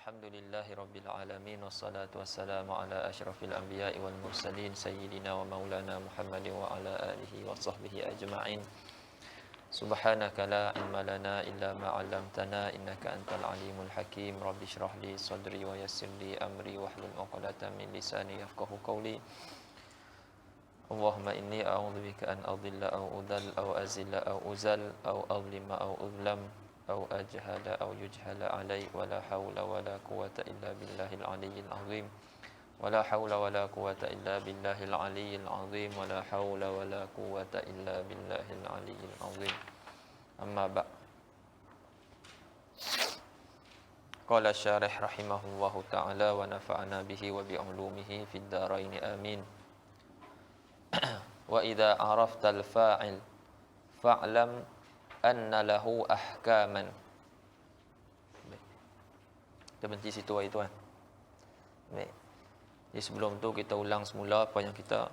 Alhamdulillahi Rabbil Alamin. Wassalatu wassalamu ala ashrafil anbiya'i wal mursalin Sayyidina wa maulana Muhammadin wa ala alihi wa sahbihi ajma'in. Subhanaka la ilma lana illa ma 'allamtana innaka antal alimul hakim. Rabbi shrah li sadri wa yassir li amri wahlul 'uqdatam min lisani yafqahu qawli. Allahumma inni a'udzubika an adilla aw udhal aw azilla aw uzal aw adlima aw udlam أو أجهل أو يجهل علي ولا حول ولا قوة إلا بالله العلي العظيم ولا حول ولا قوة إلا بالله العلي العظيم ولا حول ولا قوة إلا بالله العلي العظيم أما بعد قال الشارح رحمه الله تعالى ونفعنا به وبعلومه في الدارين آمين وإذا عرفت الفاعل فاعلم anna lahu ahkaman. Kita berhenti situ hari tuan. Baik. Jadi sebelum tu kita ulang semula apa yang kita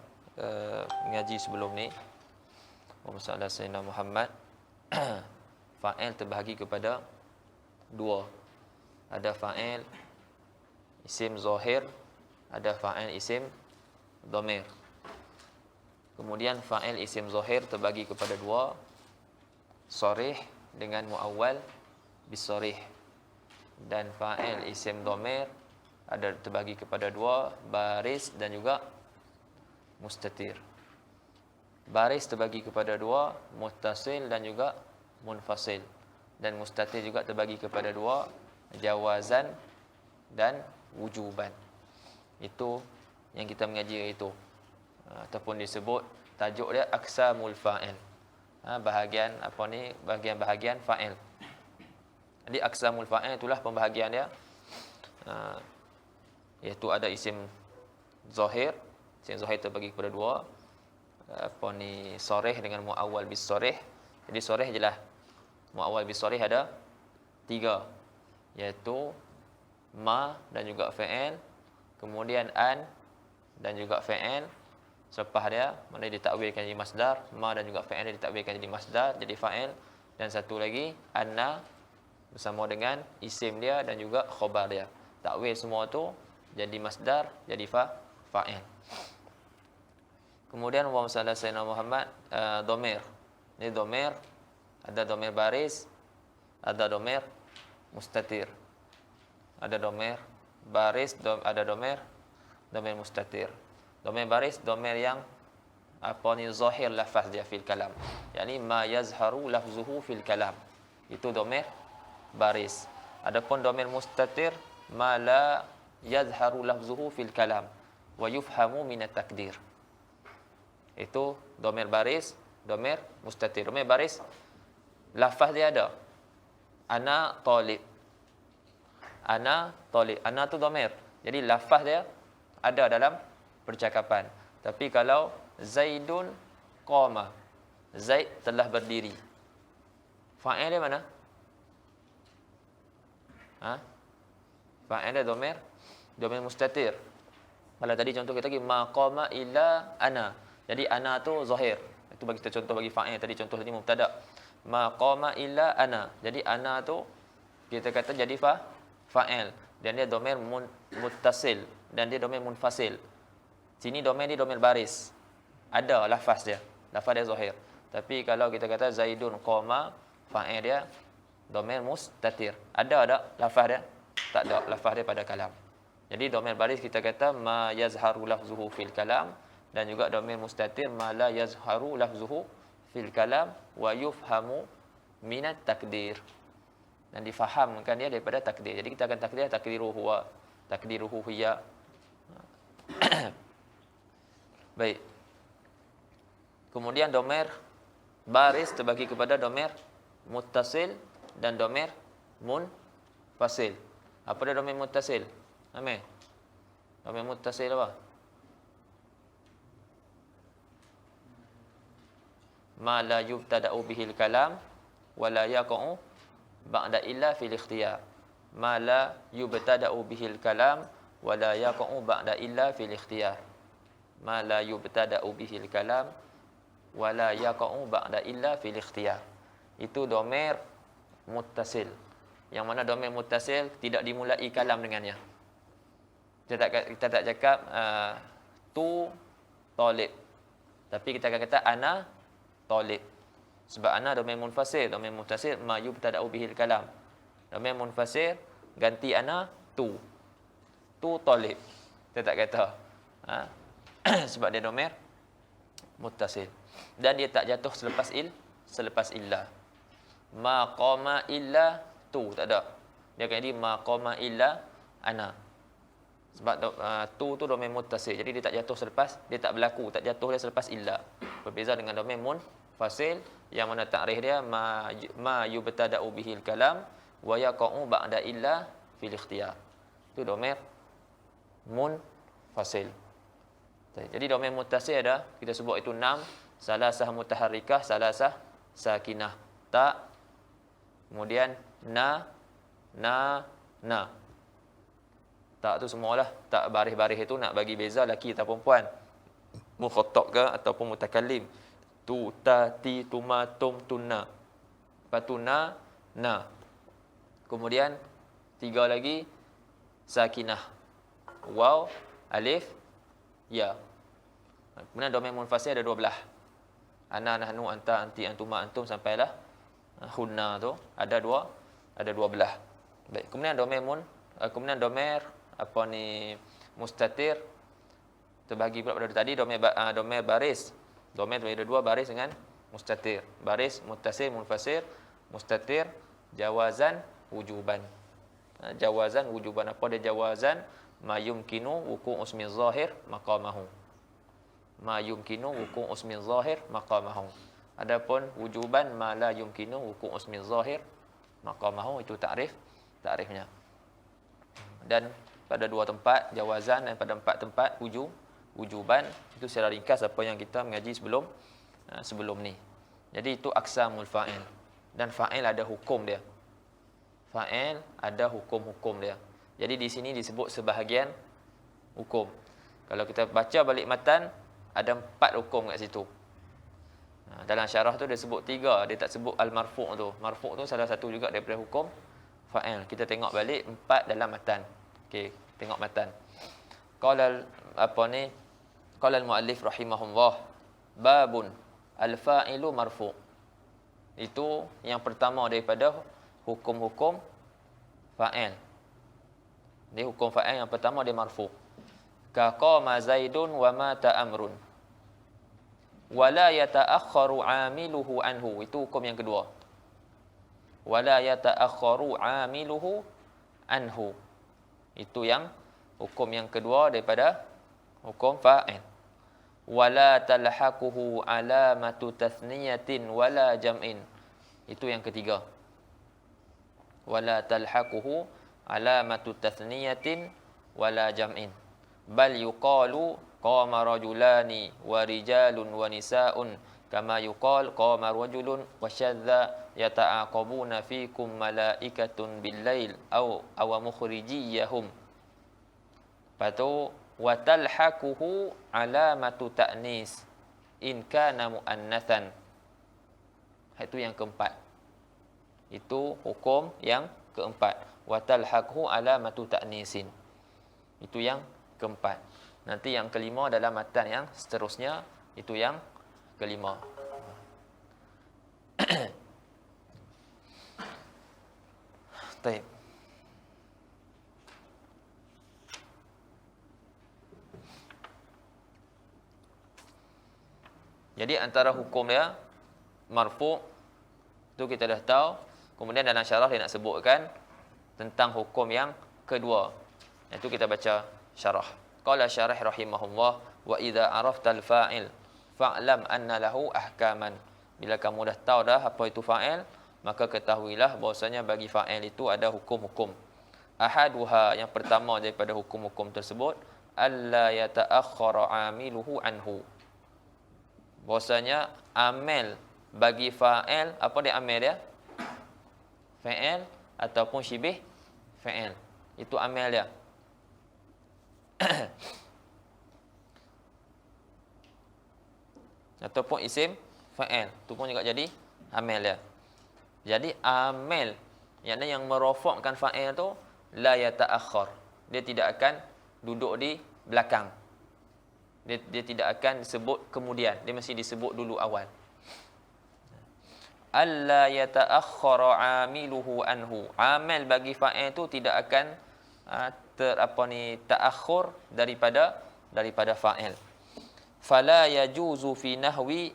mengaji sebelum ni. Masalah Sayyidina Muhammad. Fa'il terbahagi kepada dua. Ada fa'il isim zahir, ada fa'il isim dhamir. Kemudian fa'il isim zahir terbagi kepada dua. Sharih dengan muawwal bisharih, dan fa'il isim dhamir ada terbagi kepada dua, baris dan juga mustatir. Baris terbagi kepada dua, muttasil dan juga munfasil, dan mustatir juga terbagi kepada dua, jawazan dan wujuban. Itu yang kita mengaji itu, ataupun disebut tajuk dia aqsamul fa'il. Bahagian apa ni, bahagian fa'il. Jadi aqsamul fa'il itulah pembahagian dia, iaitu ada isim zahir. Isim zahir terbagi kepada dua, apa ni, sharih dengan muawwal bis sharih. Jadi sharih jelah, muawwal bis sharih ada tiga, iaitu ma dan juga fa'il, kemudian an dan juga fa'il. Selepas dia, mana ditakwilkan jadi masdar, ma dan juga fa'il ditakwilkan jadi masdar, jadi fa'il. Dan satu lagi, anna bersama dengan isim dia dan juga khabar dia. Takwil semua tu jadi masdar, jadi fa'il. Kemudian wa masalah Sayyidina Muhammad, dhamir. Ini dhamir, ada dhamir baris, ada dhamir mustatir. Ada dhamir baris, ada dhamir mustatir. Dhamir baris, dhamir yang apa ni, zahir lafaz dia fil kalam, yakni ma yazharu lafzuhu fil kalam, itu dhamir baris. Adapun dhamir mustatir, ma la yazharu lafzuhu fil kalam wa yufhamu min at-takdir. Itu dhamir baris, dhamir mustatir. Dhamir baris lafaz dia ada, ana talib, ana talib. Ana tu dhamir, jadi lafaz dia ada dalam percakapan. Tapi kalau Zaidun qama, Zaid telah berdiri, fa'il dia mana? Fa'il dia dhamir mustatir. Kalau tadi contoh kita lagi ma qama illa ana, jadi ana tu zahir. Itu bagi kita contoh bagi fa'il. Tadi contoh tadi mubtada, ma qama illa ana, jadi ana tu kita kata jadi fa'il, dan dia dhamir muttasil dan dia dhamir munfasil. Sini dhamir ni dhamir baris, ada lafaz dia zahir. Tapi kalau kita kata Zaidun qama, fa'il dia dhamir mustatir. Ada lafaz dia? Tak ada lafaz dia pada kalam. Jadi dhamir baris kita kata ma yazharu lafzuhu fil kalam, dan juga dhamir mustatir ma la yazharu lafzuhu fil kalam wa yufhamu minat takdir, dan difahamkan dia daripada takdir. Jadi kita akan takdir takdiruhu huwa, takdiruhu hiya. Baik. Kemudian dhamir baris terbagi kepada dhamir muttasil dan dhamir munfasil. Apa dia dhamir muttasil? Amil. Dhamir muttasil apa? Ma la yubtada'u bihil kalam wa la yaqa'u ba'da illa fil ikhtiyar. Ma la yubtada'u bihil kalam wa la yaqa'u ba'da illa fil ikhtiyar. Ma la yubtada'u bihil kalam wa la yaqa'u ba'da illa fil ikhtiyar. Itu dhamir muttasil. yang mana domain muttasil tidak dimulai kalam dengannya. Kita tak cakap tu talib, tapi kita akan kata ana talib. Sebab ana domain munfasil, domain muttasil ma yubtada'u bihil kalam. Domain munfasil ganti ana tu talib. Kita tak kata sebab dia domain muttasil, dan dia tak jatuh selepas illa. Ma qama illa tu, tak ada. Dia akan jadi ma qama illa ana. Sebab tu domain muttasil, jadi dia tak jatuh selepas, dia tak berlaku, tak jatuh dia selepas illa. Berbeza dengan domain munfasil yang mana takrif dia ma yubtada'u bihil kalam wa yaqa'u ba'da illa fil ikhtiyar. Itu domain munfasil. Jadi domain muttasil ada, kita sebut itu 6, salasah mutaharrikah, salasah sakinah, ta, kemudian na. Tak tu semualah, tak baris-baris itu nak bagi beza lelaki atau perempuan, mukhatab ke ataupun mutakallim. Tu, ta, ti, tuma, tum, tunna. Lepas tu na. Kemudian 3 lagi sakinah, waw, alif, ya. Kemudian domain munfasil ada 12. Ana, nahnu, anta, anti, antuma, antum sampailah hunna tu ada 12. Baik, kemudian domain mustatir terbagi pula pada tadi, domain baris. Domain ada 2 baris dengan mustatir. Baris muttasil munfasil, mustatir jawazan wujuban. Jawazan wujuban, apa dia jawazan? Ma yumkinu wuku' usmi zahir maqamahu. Ma yumkinu wuku' usmi zahir maqamahu. Adapun wujuban ma la yumkinu wuku' usmi zahir maqamahu, itu takrifnya. Dan pada 2 tempat jawazan, dan pada 4 tempat wujuban. Itu secara ringkas apa yang kita mengaji sebelum ni. Jadi itu aqsamul fa'il. Dan fa'il ada hukum dia. Fa'il ada hukum-hukum dia. Jadi di sini disebut sebahagian hukum. Kalau kita baca balik matan, ada 4 hukum kat situ. Dalam syarah tu dia sebut 3, dia tak sebut al-marfu' tu. Marfu' tu salah satu juga daripada hukum fa'il. Kita tengok balik 4 dalam matan. Okey, tengok matan. Qala al-muallif rahimahullah, babun al-fa'ilu marfu'. Itu yang pertama daripada hukum-hukum fa'il. Dia hukum fa'il yang pertama dia marfu'. Ka qama Zaidun wa mata Amrun. Wala yata'akhkharu 'amiluhu anhu. Itu hukum yang kedua. Wala yata'akhkharu 'amiluhu anhu. Itu yang hukum yang kedua daripada hukum fa'il. Wala talhaquhu 'alamatu tathniyatin wala jam'in. Itu yang ketiga. Wala talhaquhu 'alamatu tathniyatin wala jam'in. Bal yuqalu qama rajulani wa rijalun wa nisa'un kama yuqal qama rajulun wa syadza yata'aqabuna fikum malaikatun bil-lail aw mukhrijiyahum. Patu wa talhaquhu alamatu ta'nis in kana muannatsan. Itu yang keempat. Itu hukum yang keempat. Wa talhaquhu alamatu ta'nisin. Itu yang keempat. Nanti yang kelima dalam matan yang seterusnya, itu yang kelima. Baik. Jadi antara hukum dia marfu' itu kita dah tahu. Kemudian dalam syarah dia nak sebutkan tentang hukum yang kedua. Itu kita baca syarah. Qala syarih rahimahullah, wa idza araftal fa'il fa'lam anna lahu ahkaman. Bila kamu dah tahu dah apa itu fa'il, maka ketahuilah bahwasanya bagi fa'il itu ada hukum-hukum. Ahaduha, yang pertama daripada hukum-hukum tersebut, alla yata'akhkhara 'amiluhu anhu. Bahwasanya amil bagi fa'il, apa dia amil dia? Fa'il ataupun syibih fa'il. Itu amil dia. Ataupun isim fa'il, itu pun juga jadi amil dia. Jadi amil Yang merofakkan fa'il tu la yata'akhkhar. Dia tidak akan duduk di belakang. Dia tidak akan disebut kemudian. Dia mesti disebut dulu awal. Alla yata'akhkhara 'amiluhu anhu. Amal bagi fa'il tu tidak akan ta'akhur daripada fa'il. Fala yajuzu fi nahwi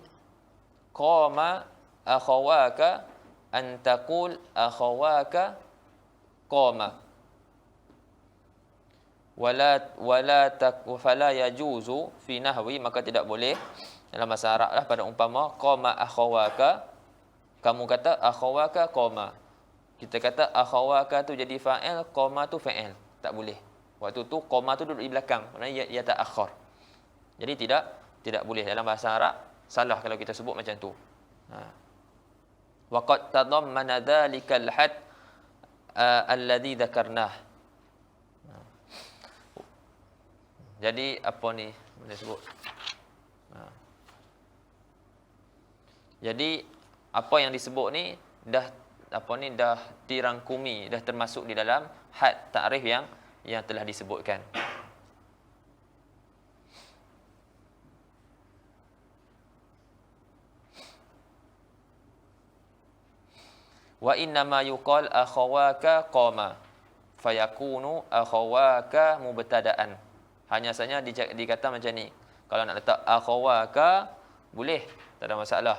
qama akhawaka an taqul akhawaka qama fala yajuzu fi nahwi, maka tidak boleh dalam bahasa Arab lah pada umpama qama akhawaka, kamu kata akhawaka qama, kita kata akhawaka tu jadi fa'il, qama tu fa'il, tak boleh. Waktu tu qama tu duduk di belakang, maknanya ya ta'akhkhar. Jadi tidak boleh dalam bahasa Arab, salah kalau kita sebut macam tu. Waqad tadammana dhalikal had alladhi dzakarnah. Jadi apa ni boleh sebut? Jadi apa yang disebut ni dah dirangkumi, dah termasuk di dalam had ta'rif yang telah disebutkan. Wa innama yuqal akhawaka qama fayakunu akhawaka mubtada'an. Hanya saja dikata macam ni. Kalau nak letak akhawaka boleh, tak ada masalah.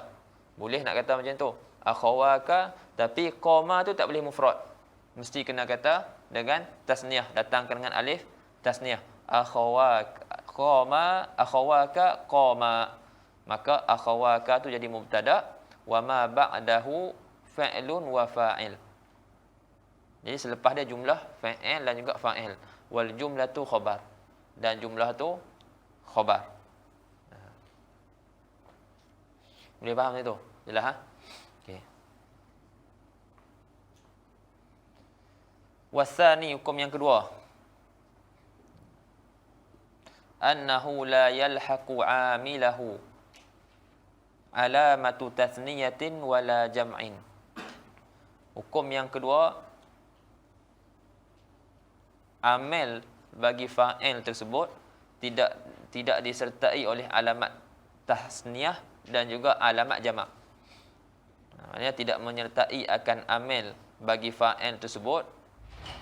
Boleh nak kata macam tu. Akhawaka, tapi qama tu tak boleh mufrad. Mesti kena kata dengan tasniah, datangkan dengan alif tasniah. Akhawaka qama, akhawaka qama. Maka akhawaka tu jadi mubtada, wa ma ba'dahu fa'ilun wa fa'il. Jadi selepas dia jumlah fa'il dan juga fa'il. Wal jumlatu khabar. Dan jumlah tu khabar. Boleh faham itu? Jelas ha? Okey. Wasani, hukum yang kedua. Annahu la yalhaqu 'amilahu alamatu tathniyatin wala jam'in. Hukum yang kedua, amil bagi fa'il tersebut tidak disertai oleh alamat tasniah dan juga alamat jamak. Maksudnya tidak menyertai akan amil bagi fa'il tersebut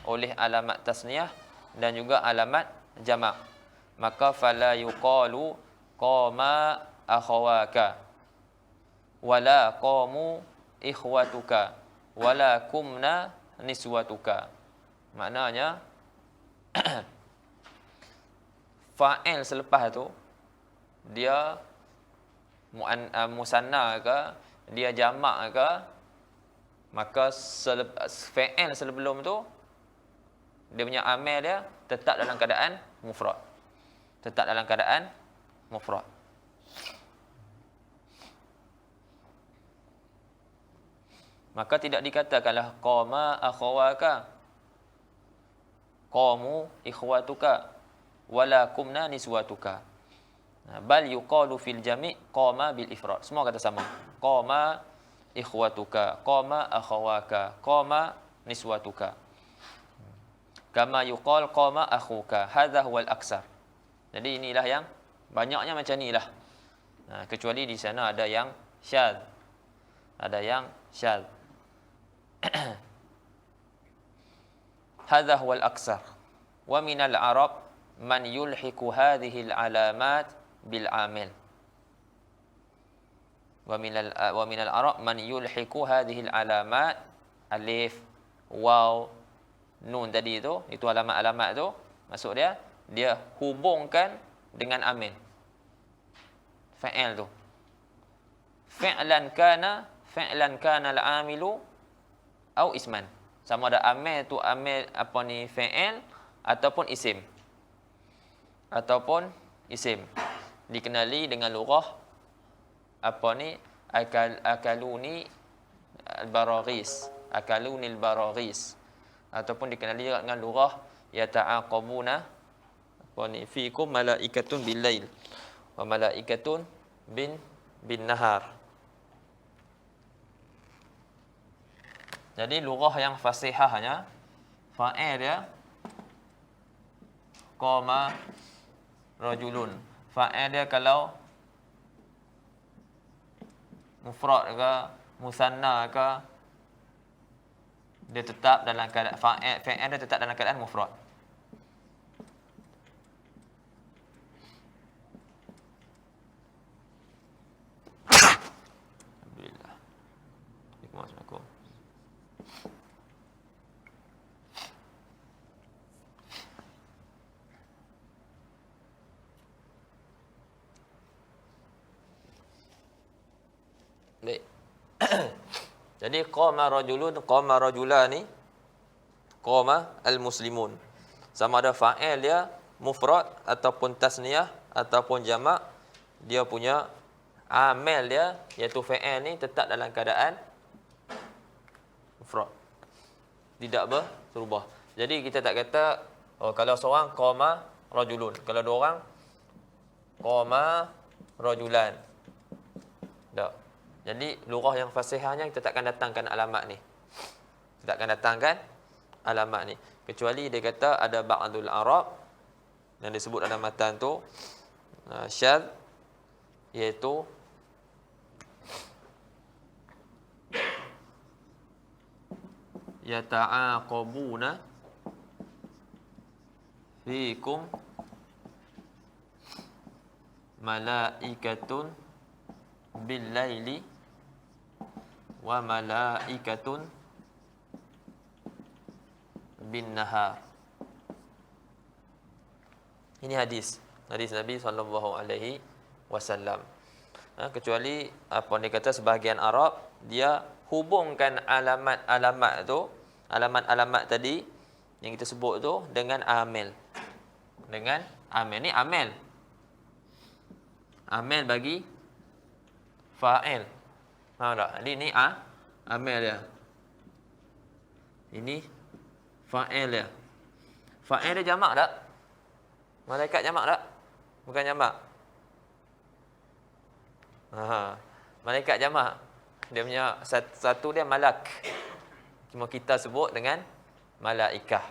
oleh alamat tasniah dan juga alamat jamak. Maka fala yuqalu qama akhawaka wala qamu ikhwatuka wala kumna niswatuka. Maknanya fa'il selepas tu dia musanna ke, dia jamak ke, maka fa'il sebelum tu dia punya amil dia tetap dalam keadaan mufrad. Tetap dalam keadaan mufrad. Maka tidak dikatakanlah qama akhawaka, qamu ikhwatuka, wala kumna niswatuka. Bal yuqalu fil jami' qama bil ifrad. Semua kata sama. Qama ikhwatuka, qama akhawaka, qama niswatuka. Kama yuqal qama akhuka. Hadha huwal aksar. Jadi inilah yang banyaknya macam inilah. Kecuali di sana ada yang syadz. Ada yang syadz. Hadha huwal aksar. Wa minal arab man yulhiku hadhihi al-alamat bil amil. Wa minal arab man yulhiku hadhihi al-alamat, alif, waw, nun tadi itu alamat-alamat tu, maksud dia hubungkan dengan amil fa'il tu. Fi'lan kana al-amilu au isman. Sama ada amil tu amil fa'il ataupun isim. Ataupun isim. Dikenali dengan lughah akaluni al-baraghis. Akaluni al-baraghis. Ataupun dikenali dengan lughah yata'aqabuna fiikum malaikatun bil lail wa malaikatun bin nahar. Jadi lughah yang fasihahnya fa'il dia qama rajulun. Fa'il dia kalau mufrad ke musanna ke, dia tetap dalam keadaan fa'il dia tetap dalam keadaan mufrad. Alhamdulillah. Assalamualaikum. Baik. Jadi qama rajulun, qama rajulani, qama al-muslimun. Sama ada fa'il dia mufrad ataupun tasniyah ataupun jamak, dia punya amil dia iaitu fa'il ni tetap dalam keadaan mufrad. Tidak berubah. Jadi kita tak kata kalau seorang qama rajulun, kalau dua orang qama rajulan. Tak. Jadi lughah yang fasihahnya kita takkan datangkan alamat ni. Kita takkan datangkan alamat ni. Kecuali dia kata ada ba'dul Arab yang disebut dalam matan tu syadz, iaitu yata'aqabuna fiikum malaikatun bil laili wa malaikatun bin nahar. Ini hadis Nabi sallallahu alaihi wasallam. Kecuali apa dia kata sebahagian Arab dia hubungkan alamat-alamat tu, alamat-alamat tadi yang kita sebut tu dengan amil. Dengan amil ni amil. Amil bagi fa'il. Faham tak? Jadi ni amil dia. Ini fa'il dia. Fa'il dia jamak tak? Malaikat jamak tak? Bukan jamak. Malaikat jamak. Dia punya satu dia malak. Cuma kita sebut dengan malaikah.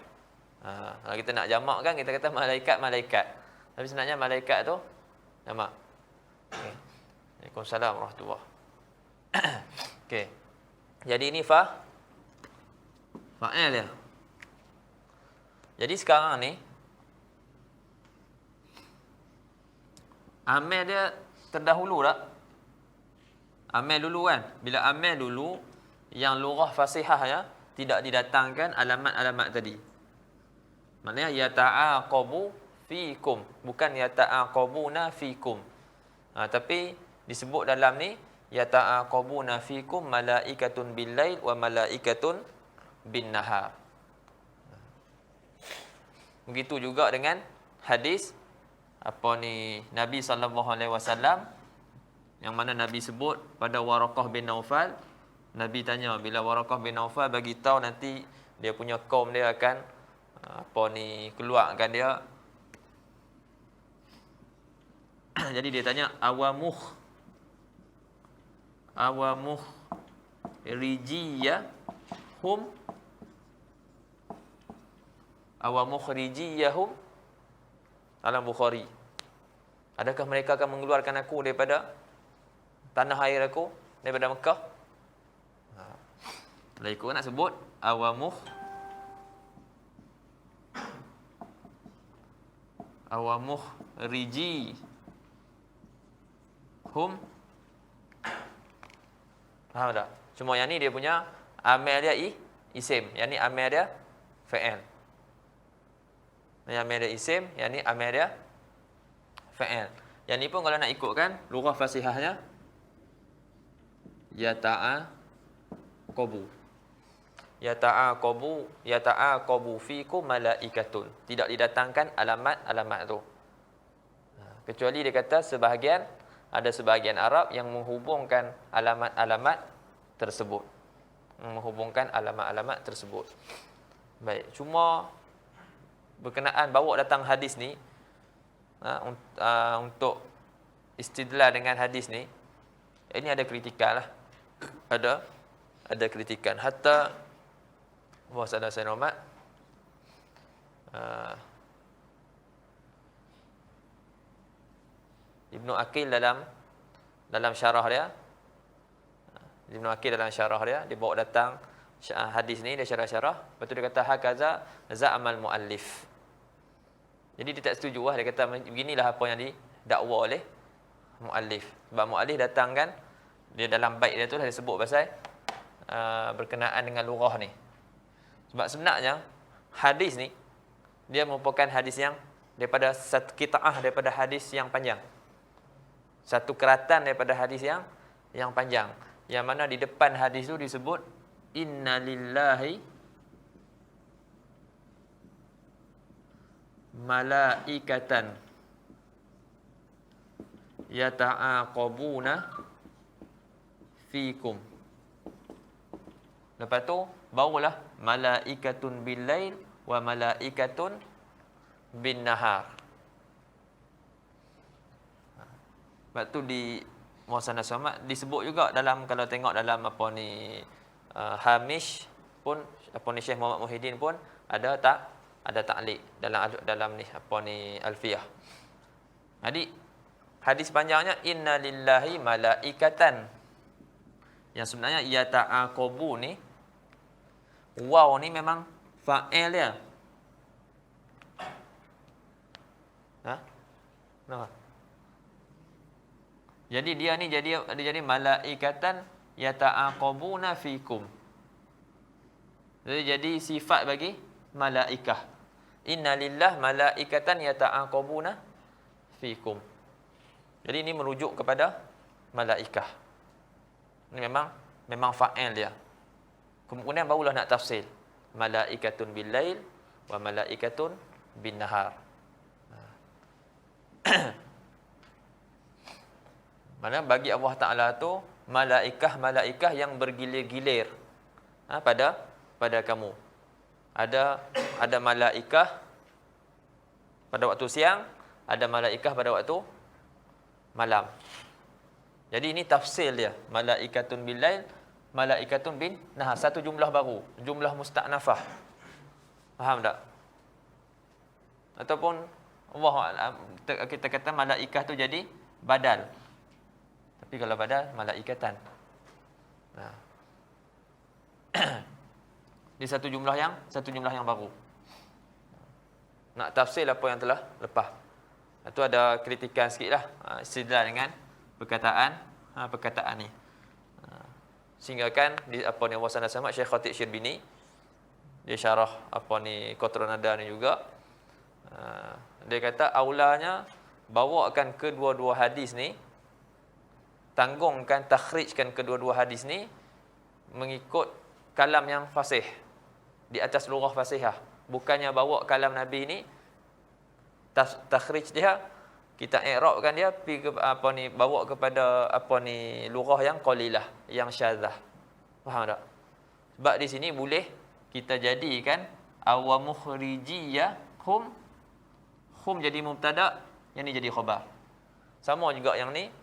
Kalau kita nak jamak kan kita kata malaikat. Tapi sebenarnya malaikat tu jamak. Okay. Waalaikumsalam warahmatullahi. Okey. Jadi ini fa'il dia. Jadi sekarang ni amil dia terdahulu tak? Amil dulu kan? Bila amil dulu, yang lughah fasihahnya tidak didatangkan alamat-alamat tadi. Maknanya yata'aqabu fiikum, bukan yata'aqabuna fiikum. Tapi disebut dalam ni yata'aqabuna fiikum malaikatun bil lail wa malaikatun bin nahar. Begitu juga dengan hadis Nabi sallallahu alaihi wasallam yang mana Nabi sebut pada Waraqah bin Naufal. Nabi tanya bila Waraqah bin Naufal bagi tahu nanti dia punya kaum dia akan keluarkan dia. Jadi dia tanya awamuh rijiyahum awamukhrijiyahum dalam Bukhari. Adakah mereka akan mengeluarkan aku daripada tanah air aku, daripada Mekah? Kalau ikut nak sebut awamukhrijihum. Faham tak? Cuma yang ni dia punya amil dia isim, yang ni amil dia fa'il. Yang amil dia isim, yang ni amil dia fa'il. Yang ni pun kalau nak ikutkan lughah fasihahnya yata'aqabu fiikum malaikatun. Tidak didatangkan alamat-alamat tu. Kecuali dia kata ada sebahagian Arab yang menghubungkan alamat-alamat tersebut. Baik, cuma berkenaan bawa datang hadis ni untuk istidlal dengan hadis ni, ini ada kritikan lah. Ada kritikan. Hatta bawah sadar saya Muhammad, Ibnu Aqil dalam syarah dia, Ibnu Aqil dalam syarah dia bawa datang hadis ni, dia syarah-syarah, lepas tu dia kata hakaza za'amal muallif. Jadi dia tak setuju lah, dia kata beginilah apa yang didakwa oleh muallif. Sebab muallif datang kan, dia dalam bait dia tu dah disebut pasal berkenaan dengan lurah ni. Sebab sebenarnya hadis ni dia merupakan hadis yang daripada satu qita'ah daripada hadis yang panjang. Satu keratan daripada hadis yang panjang. Yang mana di depan hadis tu disebut inna lillahi malaikatan yata'aqabuna fikum. Lepas tu barulah malaikatun bil-lail wa malaikatun bin-nahar. Lepas tu di Muhassanah Somad disebut juga dalam, kalau tengok dalam apa ni Hamish pun, apa ni Syekh Muhammad Muhyiddin pun ada ta'liq dalam ni apa ni Alfiyah. Jadi hadis panjangnya inna lillahi malaikatan. Yang sebenarnya ya ta'aqabu ni, waw ni memang fa'il dia. Kenapa? Jadi dia ni jadi malaikatan yata'aqabuna fikum. Jadi sifat bagi malaikah. Inna lillah malaikatan yata'aqabuna fikum. Jadi ini merujuk kepada malaikah. Ini memang fa'il dia. Kemudian barulah nak tafsir. Malaikatun bil-lail wa malaikatun bin-nahar. Mana bagi Allah Ta'ala tu malaikah yang bergilir-gilir pada kamu. Ada malaikah pada waktu siang, ada malaikah pada waktu malam. Jadi ini tafsir dia. Malaikatun bil-lail, malaikatun bin-nahar. Satu jumlah baru, jumlah musta'nafah. Faham tak? Ataupun kita kata malaikah tu jadi badal. Tapi kalau badal malaikatan. Nah. Ini satu jumlah yang baru. Nak tafsir apa yang telah lepas. Itu ada kritikan sikitlah istidlal dengan perkataan ni. Sehingga kan di apa ni Muhassanah Somad Syekh Khatib Syirbini dia syarah apa ni Qatrun Nada ni juga. Dia kata aulanya bawakan kedua-dua hadis ni, tanggungkan, takhrijkan kedua-dua hadis ni mengikut kalam yang fasih, di atas lurah fasihah. Bukannya bawa kalam Nabi ni, takhrij dia, kita i'rabkan dia, bawa kepada lurah yang qalilah, yang syadzah. Faham tak? Sebab di sini boleh kita jadikan awamukhrijiyah hum jadi mubtada', yang ni jadi khabar. Sama juga yang ni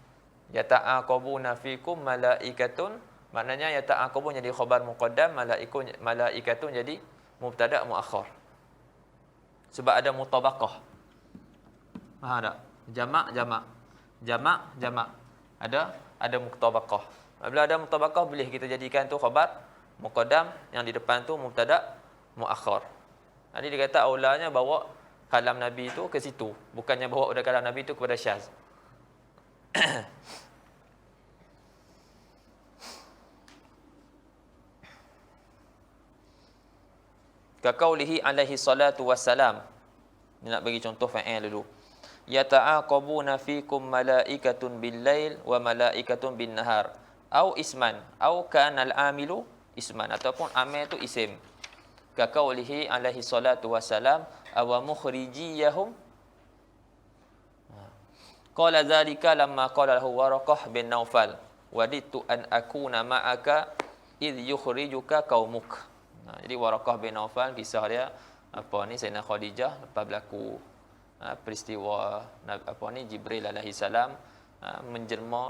yata'aqabuna fikum malaikatun, maknanya yata'aqabun jadi khabar muqaddam, malaikatun jadi mubtada' muakhar. Sebab ada mutabaqah. Faham tak? Jamak. Ada mutabaqah. Bila ada mutabaqah boleh kita jadikan tu khabar muqaddam, yang di depan tu mubtada' muakhar. Jadi dia kata aulanya bawa kalam Nabi itu ke situ, bukannya bawa pada kalam Nabi itu kepada syaz. Kaqaulihi alaihi salatu wassalam. Ni nak bagi contoh fa'il dulu. Yata'aqabuna fikum malaikatun bil-lail wa malaikatun bin-nahar. Au isman, au kana al-amilu isman, ataupun amil tu isim. Kaqaulihi alaihi salatu wassalam awa mukhrijiyahum. Qala dzalika lamma qala lahu Waraqah bin Naufal waditu an akuna ma'aka id yukhrijuka qaumuk. Jadi Waraqah bin Naufal, kisah dia Sayyidina Khadijah lepas berlaku peristiwa Jibril alaihi salam menjelma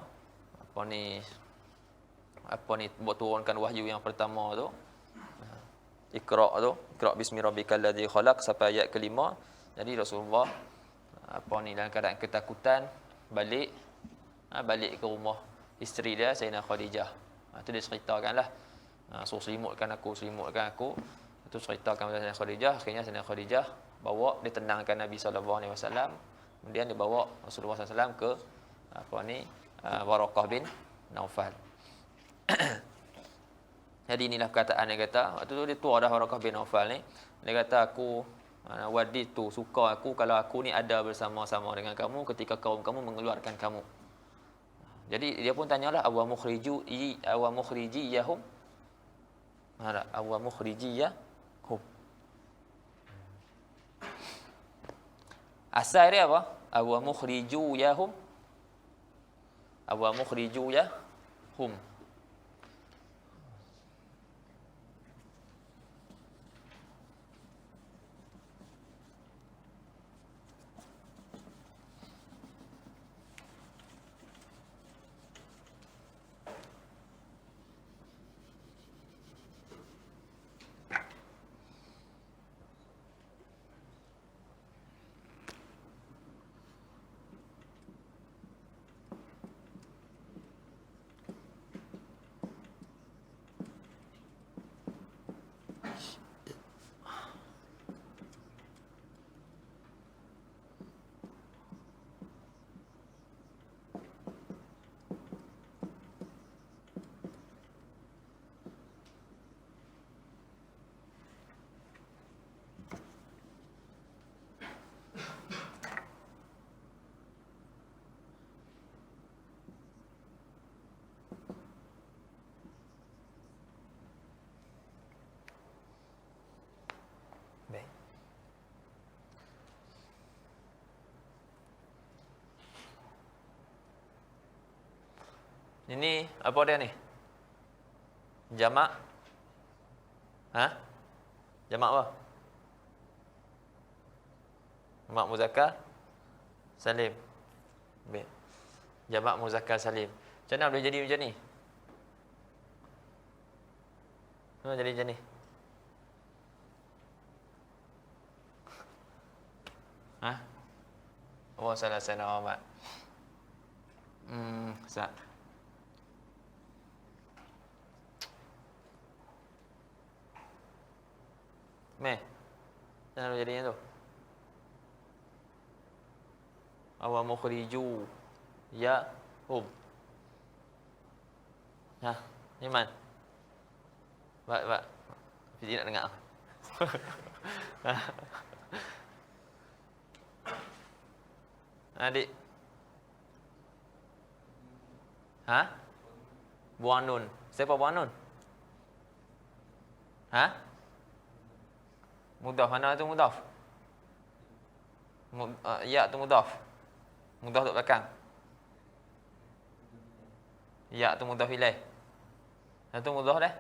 buat turunkan wahyu yang pertama tu. Iqra' tu, Iqra' bismi rabbikal ladzi khalaq sampai ayat kelima. Jadi Rasulullah dalam keadaan ketakutan balik ke rumah isteri dia Sayyidina Khadijah. Tu dia ceritakanlah. Suruh selimutkan aku. Tu ceritakan kepada Sayyidina Khadijah. Akhirnya Sayyidina Khadijah bawa, dia tenangkan Nabi SAW. Kemudian dia bawa Rasulullah SAW ke Waraqah bin Naufal. Jadi inilah perkataan dia kata, waktu tu dia tua dah Waraqah bin Naufal ni. Dia kata, aku Wadi tu suka aku kalau aku ni ada bersama-sama dengan kamu ketika kaum kamu mengeluarkan kamu. Jadi dia pun tanyalah, awa mukhrijiyahum. Awa mukhrijiyahum. Asal dia apa? Awa mukhrijiyahum. Awa mukhrijiyahum. Baik. Ini apa dia ni? Jamak. Jamak apa? Jamak muzakkar salim. Baik. Jamak muzakkar salim. Macam mana boleh jadi macam ni? Jadi macam ni. Oh, salah sana Ahmad. Sat. Jangan jadinya tu. Awa mukhriju ya hum. Ni man. Pak. Fizi nak dengar. Adik. Buang nun. Siapa buang nun? Mudhaf. Mana tu mudhaf? Ya tu mudhaf. Mudhaf duduk belakang. Ya tu mudhaf ilaih. Tu mudhaf dah.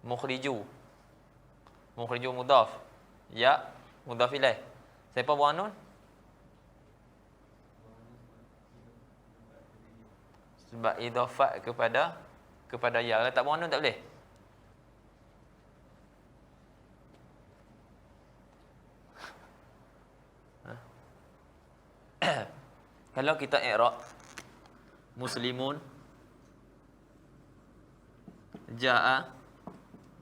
Mukhriju mudhaf. Ya mudhaf ilaih. Siapa buang nun? Sebab idhafat kepada ya. Kalau tak buang nun tak boleh. Kalau kita i'rab muslimun jaa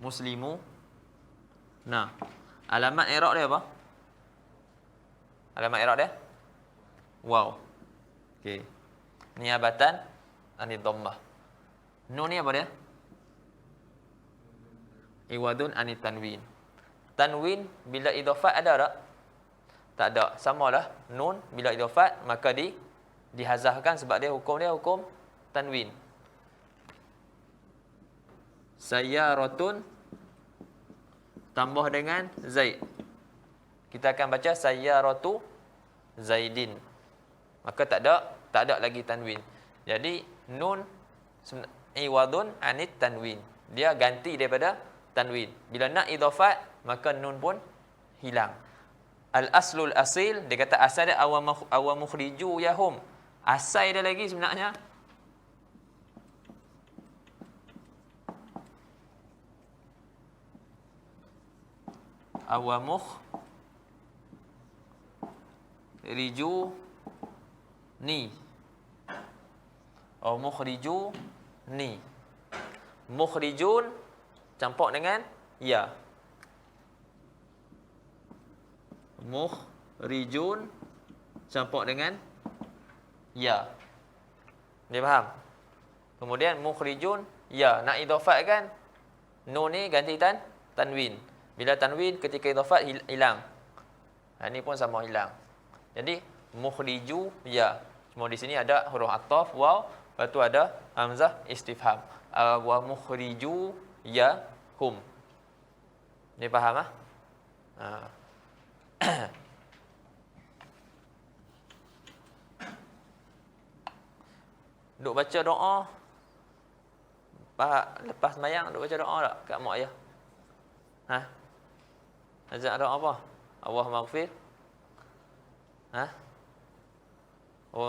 muslimu. Alamat i'rab dia apa? Alamat i'rab dia waw. Okey. Niabatan anid dhammah. Nun ni apa dia? Iwadun anit tanwin. Tanwin bila idhafat ada tak? Tak ada. Samalah nun bila idhafat maka dihazafkan sebab dia hukum tanwin. Sayyaratun tambah dengan Zaid. Kita akan baca sayyaratu Zaidin. Maka tak ada lagi tanwin. Jadi nun iwadun anit tanwin. Dia ganti daripada tanwin. Bila nak idhafat maka nun pun hilang. Al-aslul asil, dia kata asal dia awa mukhriju yahum. Asal dia lagi sebenarnya awamuh riju ni. Mukhriju ni. Mukhrijun campur dengan ya. Mukhrijun campur dengan ya. Dia faham? Kemudian mukhrijun ya, nak idhafatkan nun ni ganti tanwin. Bila tanwin ketika idhafat hilang. Ini pun sama hilang. Jadi mukhriju ya. Cuma di sini ada huruf ataf waw, lepas tu ada hamzah istifham. Wa mukhriju ya hum. Ni faham ah? Duk baca doa. Lepas sembahyang duk baca doa tak kat mak ayah? Ajak doa apa? Allah maghfir. Allah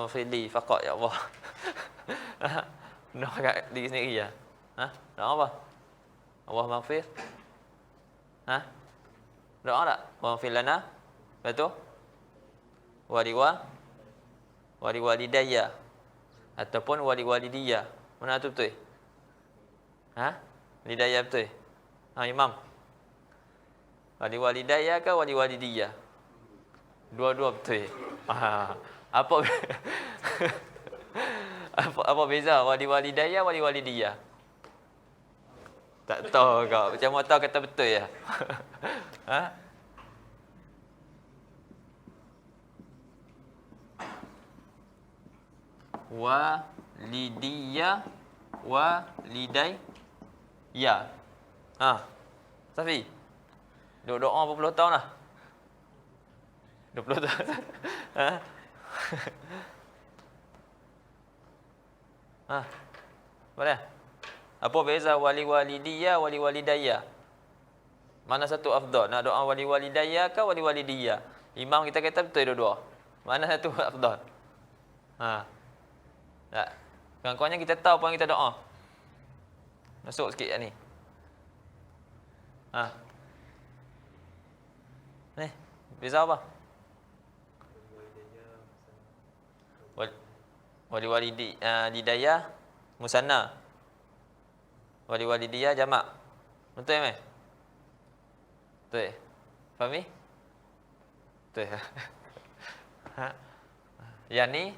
maghfir li faqat ya Allah. Doa kat diri sendiri ya. Doa apa? Allah maghfir. Doa tak? Wa maghfir lana. Betul? Wali walidayya ataupun wali walidiyya. Mana tu betul? Lidayya betul? Imam. Wali walidayya ke wali walidiyya? Dua-dua betul. Apa apa beza wali walidayya wali walidiyya? Tak tahu kau. Macam mana tahu kata betul ya? Walidiyya walidayya. Safi. Duk doa berapa puluh tahun dah? 20 tahun. Boleh? Apa beza wali walidiyya wali walidayya? Mana satu afdal? Nak doa wali walidayya ke wali walidiyya? Imam kita kata betul dua-dua. Mana satu afdal? Tak. Kawan-kawannya kita tahu apa yang kita doa. Masuk sikit ni. Ni, beza apa? Wali walidayya musanna. Wali walidiyya jamak. Betul ya, betul. Fahami? Betul. Yang ni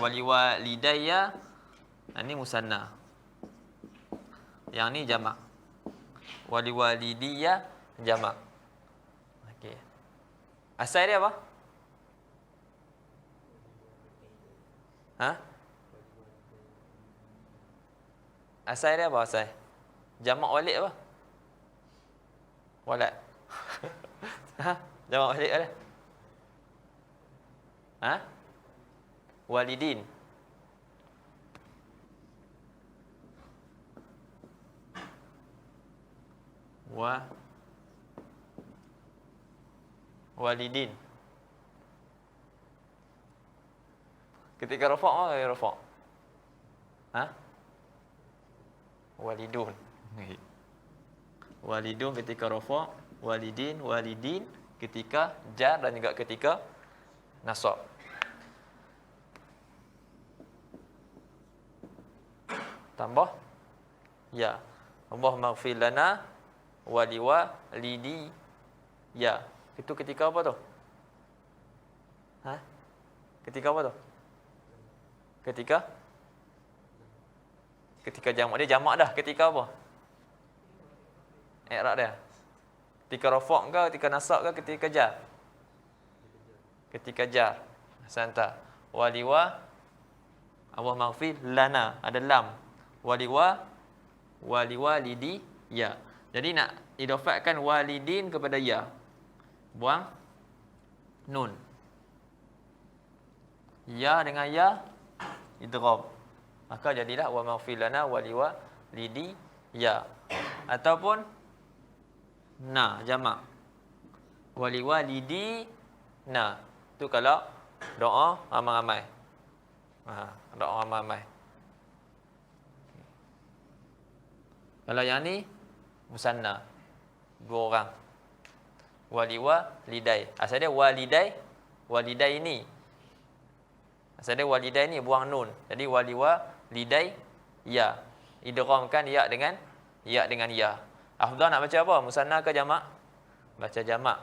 wali walidayya ini musanna. Yang ni jamak. Wali walidiyya jamak. Okey. Asal dia apa? Asal dia apa asal? Jamak walid apa? Walad. Jamak walid ada? Walidin. Walidin. Ketika rafa' apa kaya rafa'? Walidun. Walidun ketika rafa', walidin ketika jar dan juga ketika nasab. Tambah ya. Allah maghfir lana wa liwalidiyya. Itu ketika apa tu? Ketika apa tu? Ketika jamak. Dia jamak dah. Ketika apa? I'rab dia. Ketika rafa' ke, ketika nasab ke, ketika jar? Ketika jar. Santa. Waliwa Allah maghfir lana. Ada lam. Waliwalidi ya. Jadi nak idafatkan walidin kepada ya. Buang nun. Ya dengan ya idgham. Maka jadilah wa maghfir lana waliwalidi ya. Ataupun na jamak. Waliwalidi na. Tu kalau doa ramai-ramai. Ada orang ramai. Kalau yang ni musanna, 2 orang. Walidai. Asal dia walidai ni. Asal dia walidai ni buang nun. Jadi lidai ya. Idghamkan ya dengan ya. Afdal nak baca apa? Musanna ke jamak? Baca jamak.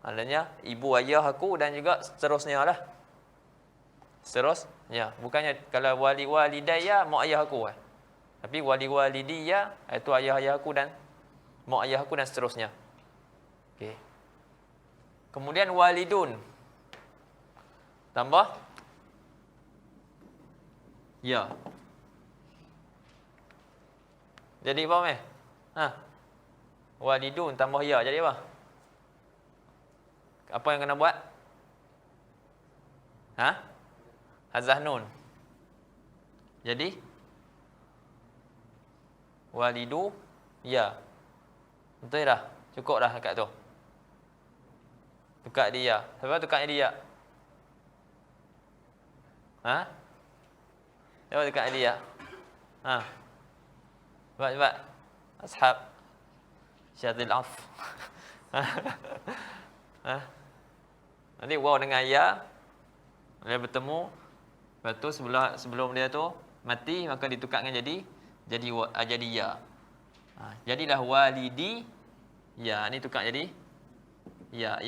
Maknanya ibu ayah aku dan juga seterusnya lah. Seterusnya. Bukannya kalau walidai ya mak ayah aku kan. Tapi walidi ya itu ayah aku dan mak ayah aku dan seterusnya. Okey. Kemudian walidun. Tambah ya. Jadi apa meh? Walidun tambah ya. Jadi apa? Apa yang kena buat? Hazah nun. Jadi walidu ya. Betul dah. Cukup dah dekat tu. Tukar dia. Siapa tukarnya dia? Siapa tukarnya dia? Cepat. Ashab Syadil Af. Nanti waw dengan ya dia bertemu. Lepas tu sebelum dia tu mati, maka ditukarkan jadi ya. Jadilah walidi ya. Ni tukar jadi ya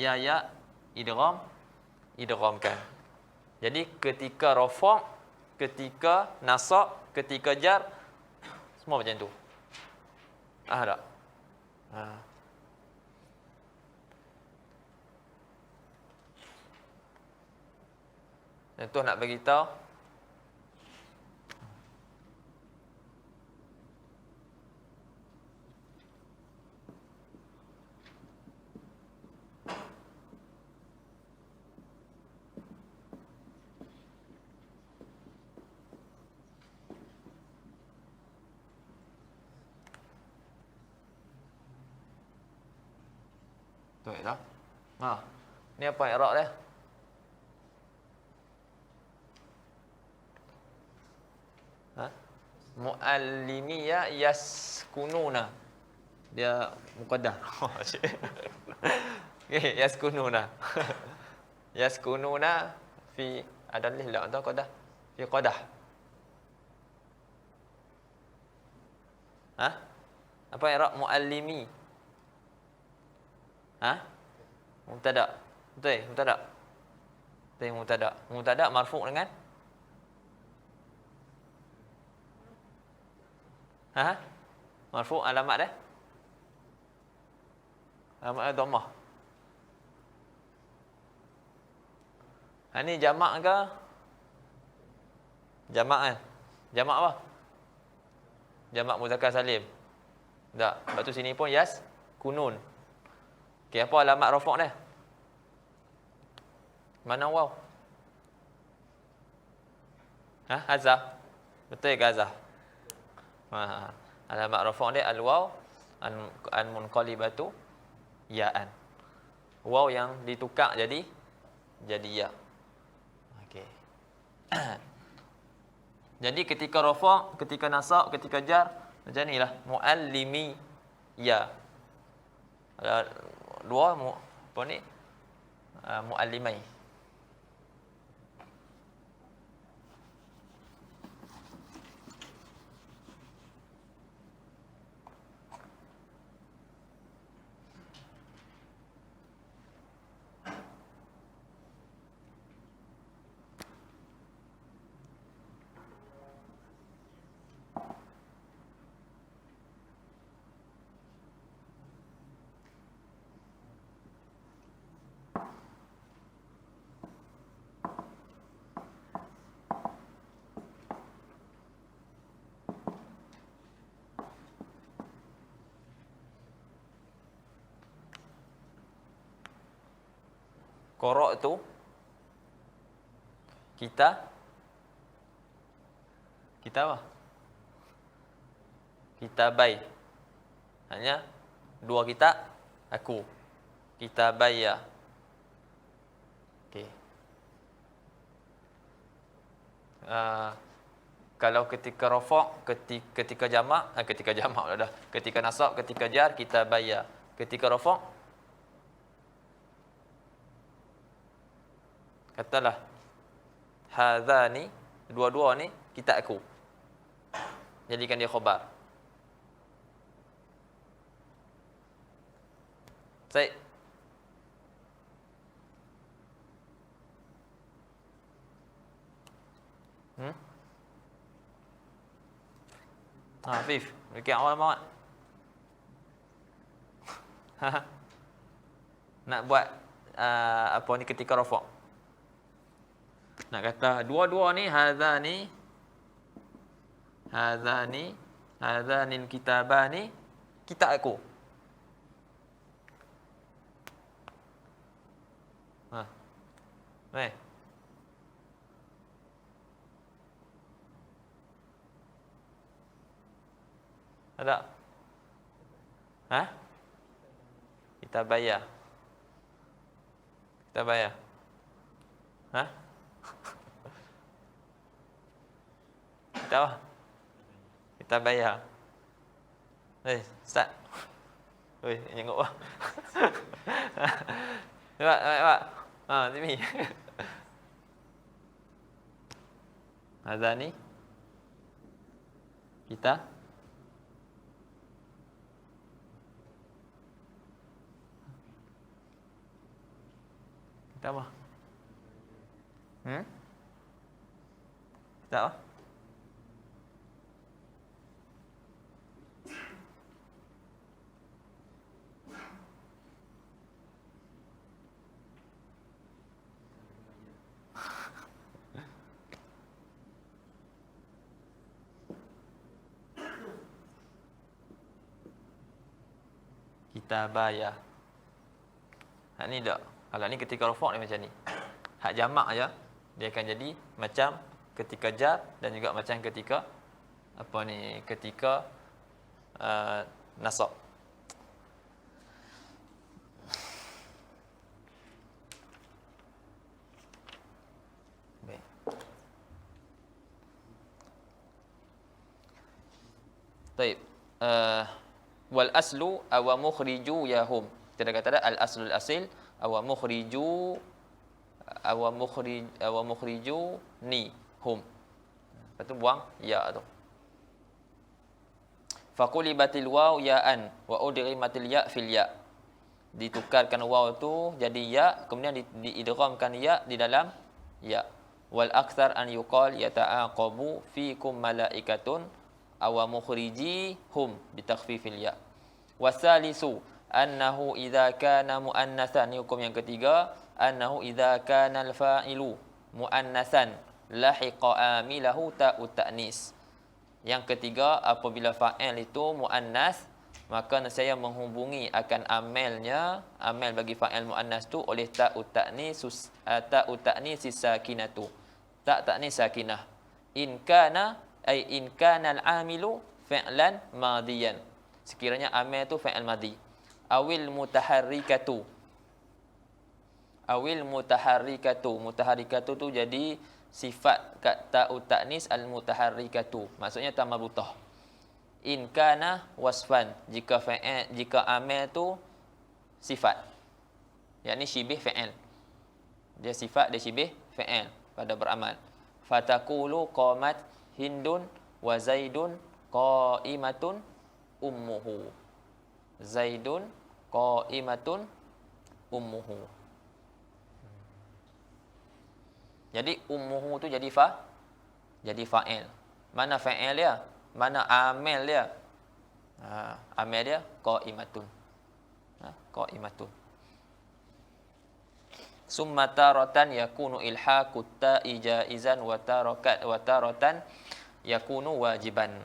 idghamkan. Jadi ketika rafa', ketika nasab, ketika jar, semua macam tu. Tak? Contoh nak bagi tahu. Betul tak? Ni apa i'rab dia? Muallimiya yaskununa. Dia muqaddar. Okey, yaskununa. Yaskununa fi adalih la atau qadah? Fi qadah. Apa i'rab muallimi? Mubtada. Betul, mubtada. Betul, mubtada. Mubtada marfu' dengan marfu' alamat dia? Alamat dia dhammah. Ni jamak ke? Jamak kan? Jamak apa? Jamak muzakkar salim. Tak. Lepas tu sini pun yas kunun. Okey, apa alamat rafa' dia? Mana waw? Hazah. Betul ke hazah? Alamat rafa' dia al-waw al-munqalibatu ya'an. Waw yang ditukar jadi ya. Okey. Jadi ketika rafa', ketika nasab, ketika jar, macam inilah muallimi ya. Dua apa ni? Muallimai. Qara' tu kita apa? Kitabai. Hanya dua kita, aku. Kitabaya. Okey. Kalau ketika rafa', ketika jamak, ketika jamak dah. Ketika nasab, ketika jar kita bayar. Ketika rafa', katalah hadzani, dua-dua ni kita aku. Jadikan dia khabar. Baik. Afif, dekat awal banget. Nak buat apa ni ketika rafa'. Nak kata dua-dua ni hadzani kitabani kita aku. Baik. Ada? Kita bayar. Kita bayar. Kita apa? Kita bayar. Start. Oi, nyengok apa? Cepat. Sini. Azani. Kita apa? Kita apa? Kita bayar. Hak ni tak. Kalau ni ketika rafa' ni macam ni. Hak jamak aja dia akan jadi macam ketika jar dan juga macam ketika apa ni ketika nasab. Baik. Baik. Wal aslu aw mukhriju yahum. Kita dah kata dah al aslul asil aw mukhriju ni hum. Lepas tu buang ya tu. Faqulibatil waw ya'an wa udghimatil ya fil ya. Ditukarkan waw tu jadi ya, kemudian diidghamkan ya di dalam ya. Wal aktsar an yuqal yata'aqabu fikum malaikatun aw mukhriji hum bitakhfifil ya. Wasalisu annahu idza kana muannatsan, ni hukum yang ketiga, annahu idza kana al-fa'ilu muannatsan lahiqa amilahu ta'ut ta'nis. Yang ketiga, apabila fa'il itu muannas, maka nescaya menghubungi akan amalnya, amal bagi fa'il muannas tu oleh ta'ut ta'nis, ta'ut ta'nis sakinatu. Ta' ta'nis sakinah. In kana al-amilu fi'lan madiyan. Sekiranya amal tu fi'il madi. Awil mutaharrikatu. Mutaharrikatu tu jadi sifat kat ta'ut ta'nis al-mutaharrikatu. Maksudnya ta marbutah. In kana wasfan, jika amal tu sifat. Yakni syibih fi'il. Dia sifat, dia syibih fi'il pada beramal. Fataqulu qamat Hindun wa Zaidun qa'imatun ummuhu. Zaidun qa'imatun ummuhu. Jadi ummuhu tu jadi fa'il. Mana fa'il dia? Mana amil dia? Amil dia qa'imatun. Qa'imatun. Summa taratan yakunu ilhaqut ta'i jaizan wa taratan yakunu wajiban.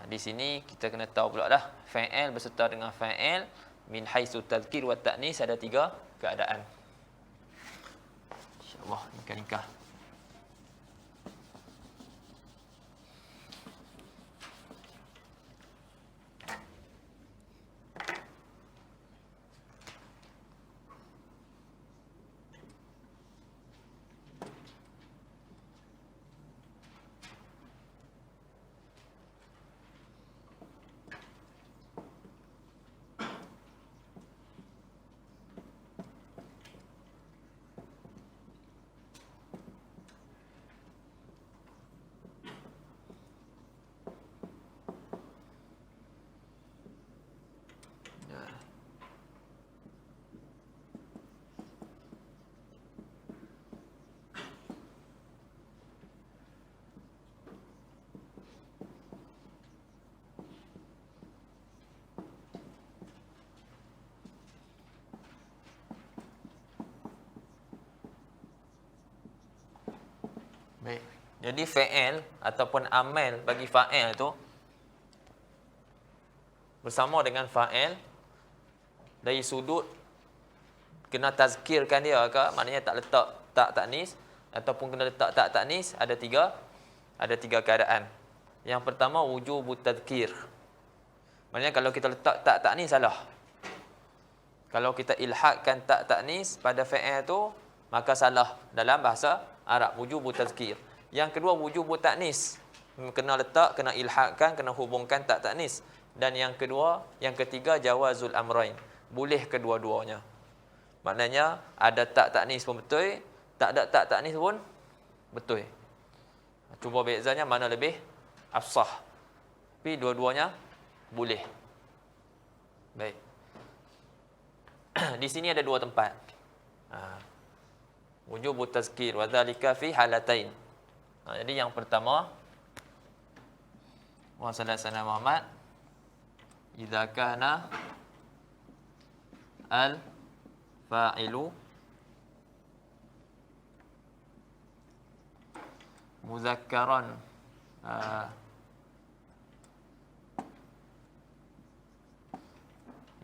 Di sini kita kena tahu pula dah fa'il berserta dengan fa'il min haitsu tadhkir wa ta'nis ada tiga keadaan. Insya-Allah nikah. Baik. Jadi fa'il ataupun amal bagi fa'il tu bersama dengan fa'il dari sudut kena tazkirkan dia ke, maknanya tak letak tak taknis ataupun kena letak tak taknis, ada tiga keadaan. Yang pertama wujubut tazkir. Maknanya kalau kita letak tak taknis salah. Kalau kita ilhaqkan tak taknis pada fa'il tu, maka salah dalam bahasa Arab, wujubut tazkir. Yang kedua wujubut taknis. Kena letak, kena ilhaqkan, kena hubungkan tak taknis. Dan yang ketiga jawazul amrain. Boleh kedua-duanya. Maknanya ada tak taknis pun betul, tak ada tak taknis pun betul. Cuba bezanya mana lebih afsah. Tapi dua-duanya boleh. Baik. Di sini ada dua tempat. Wujubut tazkir wa dzalika fi halatain. Jadi yang pertama wa sallallahu Muhammad idza kana al fa'ilu muzakkaran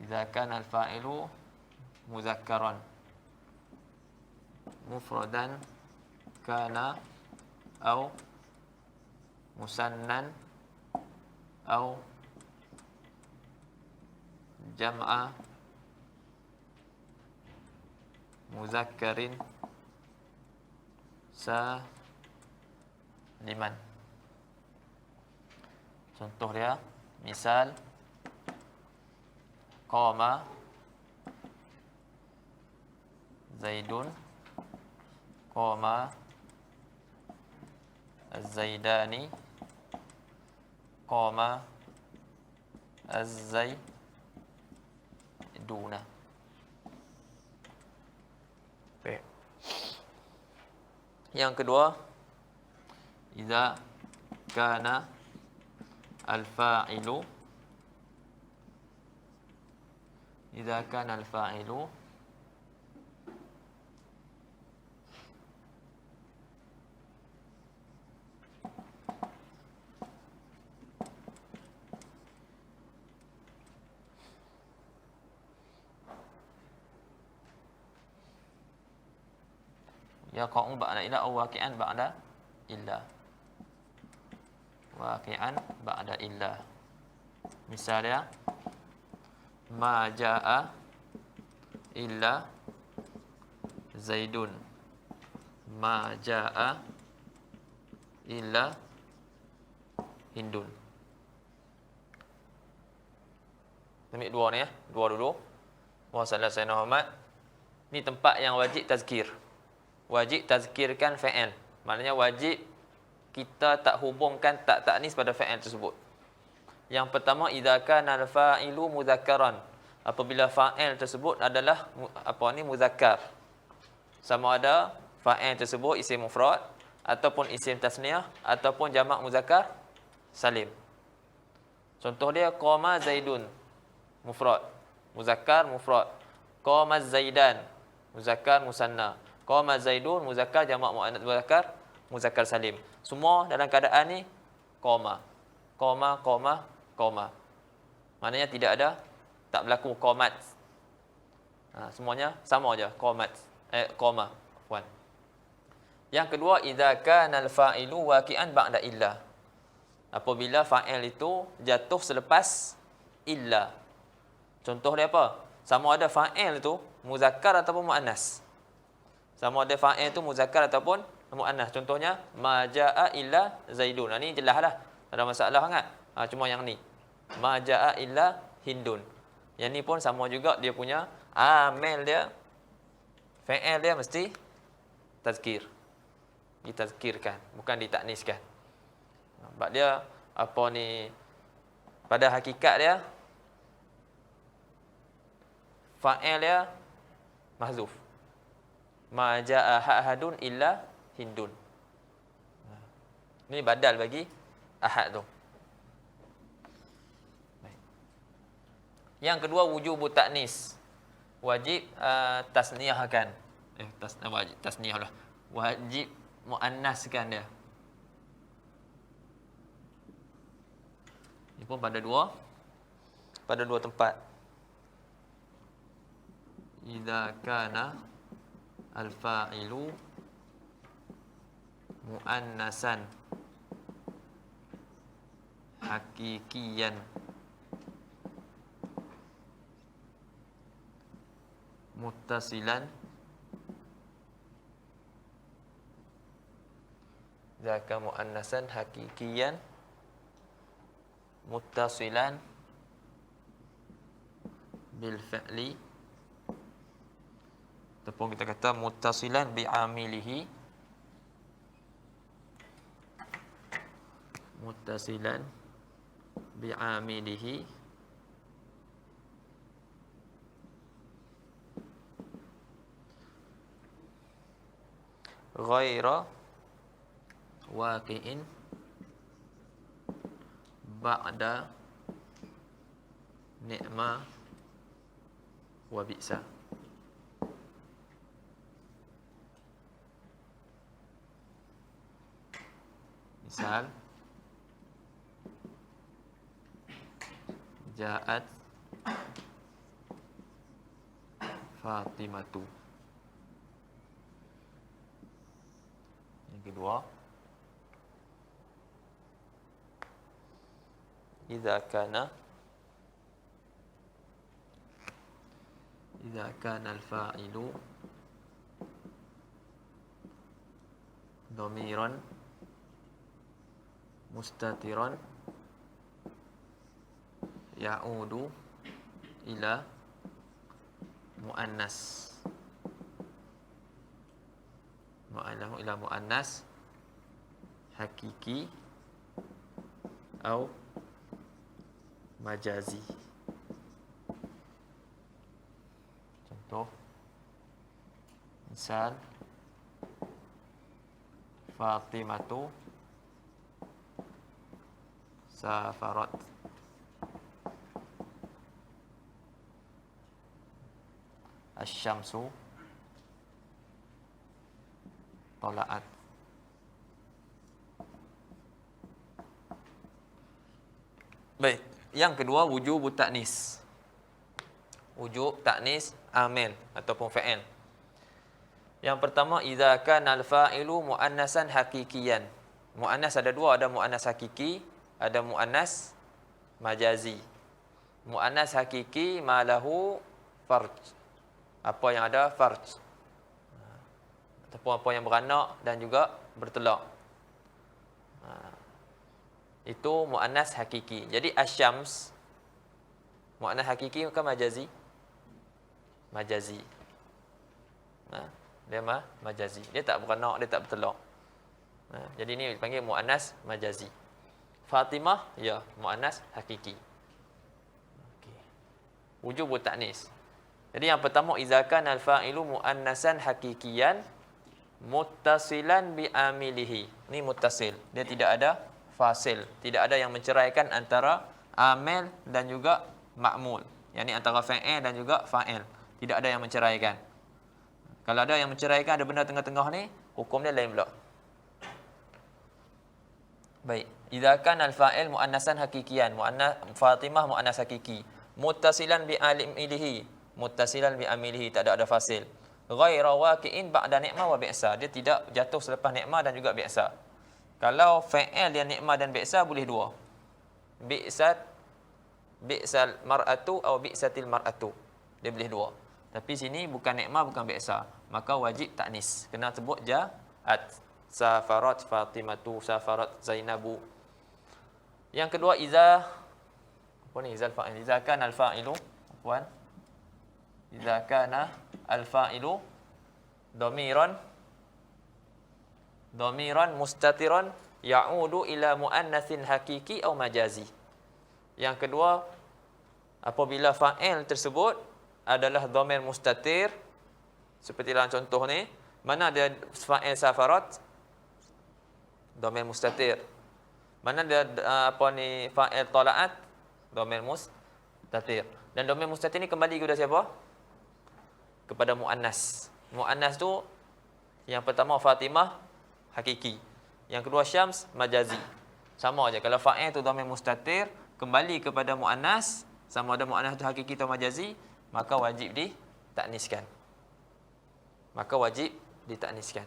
idza kana al fa'ilu muzakkaran mufradan kana au musannan au jam'a muzakkarin saliman. Contoh dia, misal qama Zaidun, qama Az-Zaidani, qama Az-Zaiduna. Baik. Yang kedua, idza kana al-fa'ilu yaqa'u ba'da illa aw waqi'an ba'da illa. Waqi'an ba'da illa. Misalnya ma jaa illa Zaidun. Ma jaa illa Hindun. Ambil dua ni ya, dua dulu. Wa sallallahu Muhammad. Ni tempat yang wajib tazkir. Wajib tazkirkan fa'il. Maknanya wajib kita tak hubungkan tak taknis pada fa'il tersebut. Yang pertama, idza kana al-fa'ilu muzakkaran. Apabila fa'il tersebut adalah muzakkar. Sama ada fa'il tersebut isim mufrad ataupun isim tasniyah ataupun jamak muzakkar salim. Contoh dia qama Zaidun mufrad, muzakkar mufrad. Qama Zaidan muzakkar musanna. Qama Zaidun muzakkar jamak muannas muzakkar salim. Semua dalam keadaan ni qama. Maknanya tidak ada, tak berlaku qamat. Semuanya sama aja, qama. Afwan. Yang kedua, idza kana al-fa'ilu waqi'an ba'da illa. Apabila fa'il itu jatuh selepas illa. Contoh dia apa? Sama ada fa'il itu muzakkar ataupun muannas. Sama ada fa'il itu muzakkar ataupun muannas. Contohnya ma jaa illa Zaidun. Ini jelaslah, tak ada masalah sangat. Cuma yang ni ma jaa illa Hindun. Yang ni pun sama juga, dia punya amil dia, fa'il dia mesti tazkir. Ditazkirkan, bukan ditakniskan. Sebab dia pada hakikat dia fa'il dia mahzuf. Ma jaa ahadun illa Hindun. Ini badal bagi ahad tu. Yang kedua, wujubut taknis. Wajib tasniyahkan. Wajib tasniyah lah. Wajib muannaskan dia. Ini pun pada dua tempat. Idza kana al-fa'ilu muannasan hakikiyan muttasilan, zaka muannasan hakikiyan muttasilan bil fi'li, ataupun kita kata muttasilan bi amilihi, muttasilan bi amilihi ghaira waqi'in ba'da ni'ma wa bi'sa. Misal, ja'at Fatimatu. Yang kedua, idza kana al-fa'ilu dhamiran mustatiran ya'udu ila muannas, ila muannas hakiki atau majazi. Contoh, misal Fatimatu safarat. Asy-syamsu tala'at. Baik, yang kedua wujub ta'nis. Wujub ta'nis amil ataupun fa'il. Yang pertama, idza kana al-fa'ilu muannasan hakikiyan. Muannas ada dua, ada muannas hakiki, ada muannas majazi. Muannas hakiki malahu farj. Apa yang ada farj. Ataupun apa yang beranak dan juga bertelak. Itu muannas hakiki. Jadi asy-syams muannas hakiki ke majazi? Majazi. Dia majazi. Dia tak beranak, dia tak bertelak. Jadi ini dipanggil muannas majazi. Fatimah ya muannas hakiki. Okey. Wujub ta'nis. Jadi yang pertama, idza kana al-fa'ilu muannasan hakikiyan muttasilan bi amilihi. Ini muttasil. Dia tidak ada fasil, tidak ada yang menceraikan antara amil dan juga ma'mul. Yang ini antara fa'il dan juga fa'il. Tidak ada yang menceraikan. Kalau ada yang menceraikan, ada benda tengah-tengah ni, hukum dia lain pula. Baik, idza kana al-fa'il muannasan hakikiyan, muannas Fatimah muannas hakiki, muttasilan bi amilihi, muttasilan bi amilihi, tak ada fasil. Ghaira waqi'in ba'da ni'ma wa bi'sa. Dia tidak jatuh selepas ni'ma dan juga bi'sa. Kalau fa'il dia ni'ma dan bi'sa boleh dua. Bi'sal mar'atu atau bi'satil mar'atu. Dia boleh dua. Tapi sini bukan ni'ma, bukan bi'sa. Maka wajib ta'nis. Kena sebut ja'at. Safarat Fatimatu, safarat Zainabu. Yang kedua, idza al-fa'il. Idza kana al-fa'ilu, afwan. Idza kana al-fa'ilu dhamiran mustatiran ya'udu ila muannatsin hakiki atau majazi. Yang kedua, apabila fa'il tersebut adalah dhamir mustatir, seperti dalam contoh ni, mana dia fa'il safarat? Dhamir mustatir. Mana dia fa'il tala'at? Dhamir mustatir. Dan dhamir mustatir ni kembali kepada siapa? Kepada muannas. Muannas tu yang pertama Fatimah hakiki. Yang kedua syams majazi. Sama aja. Kalau fa'il tu dhamir mustatir, kembali kepada muannas, sama ada muannas tu hakiki atau majazi, maka wajib ditakniskan. Maka wajib ditakniskan.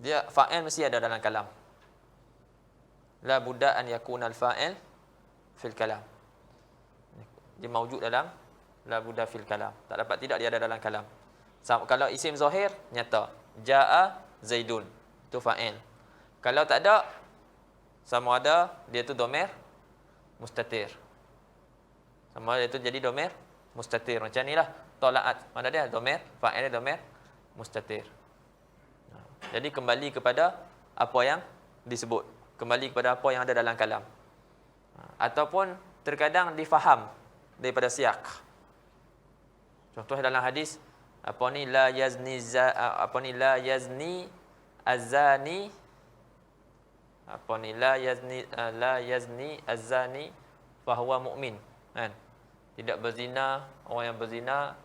Dia fa'il mesti ada dalam kalam. La budda an yakuna al-fa'il fil kalam. Dia mawjud dalam la budda fil kalam. Tak dapat tidak dia ada dalam kalam. Kalau isim zahir nyata, jaa zaidun, itu fa'il. Kalau tak ada, sama ada dia tu dhamir mustatir. Sama ada itu jadi dhamir mustatir. Macam inilah tala'at. Mana dia dhamir? Fa'il dia dhamir mustatir. Jadi kembali kepada apa yang disebut, kembali kepada apa yang ada dalam kalam. Ataupun terkadang difaham daripada siyak. Contoh dalam hadis la yazni azani la yazni azani fahuwa mu'min, kan? Tidak berzina orang yang berzina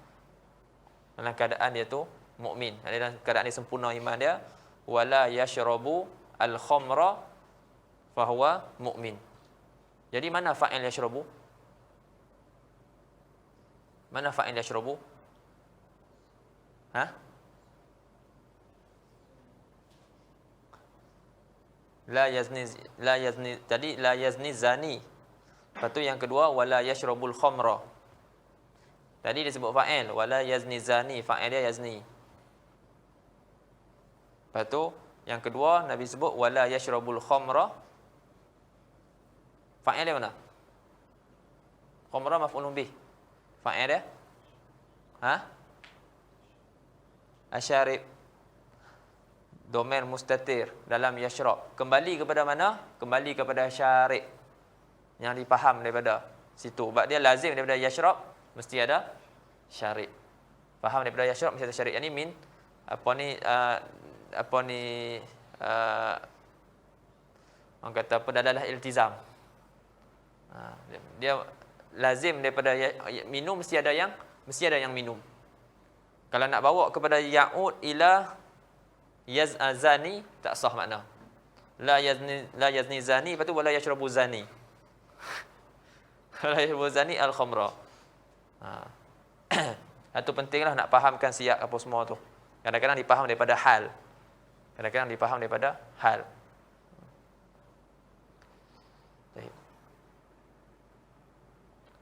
dalam keadaan dia tu mukmin, dalam keadaan dia sempurna iman dia. Wala yashrabu al-khamra fahuwa mu'min. Jadi mana fa'il yashrabu? Mana fa'il yashrabu? La yazni tadi la yazni zani. Lepas tu yang kedua wala yashrabul khamra. Tadi disebut fa'il wala yazni zani, fa'il dia yazni. Lepas tu yang kedua Nabi sebut wala yashrabul khamra. Fa'il dia mana? Khamra maf'ulun bih. Fa'il dia asyarib, dhamir mustatir dalam yashrab. Kembali kepada mana? Kembali kepada syarib yang dipaham daripada situ. Sebab dia lazim daripada yashrab mesti ada syarib. Faham daripada yashrab mesti ada syarib. Yang ni min orang kata apa, dalalah iltizam. Dia lazim daripada minum mesti ada yang minum. Kalau nak bawa kepada ya'ud ila yaz'azani tak sah makna. La yazni zani, lepas tu wala yashrabu zani. La yashrabu zani al-khamra. Itu pentinglah nak fahamkan siyak apa semua tu. Kadang-kadang dipaham daripada hal.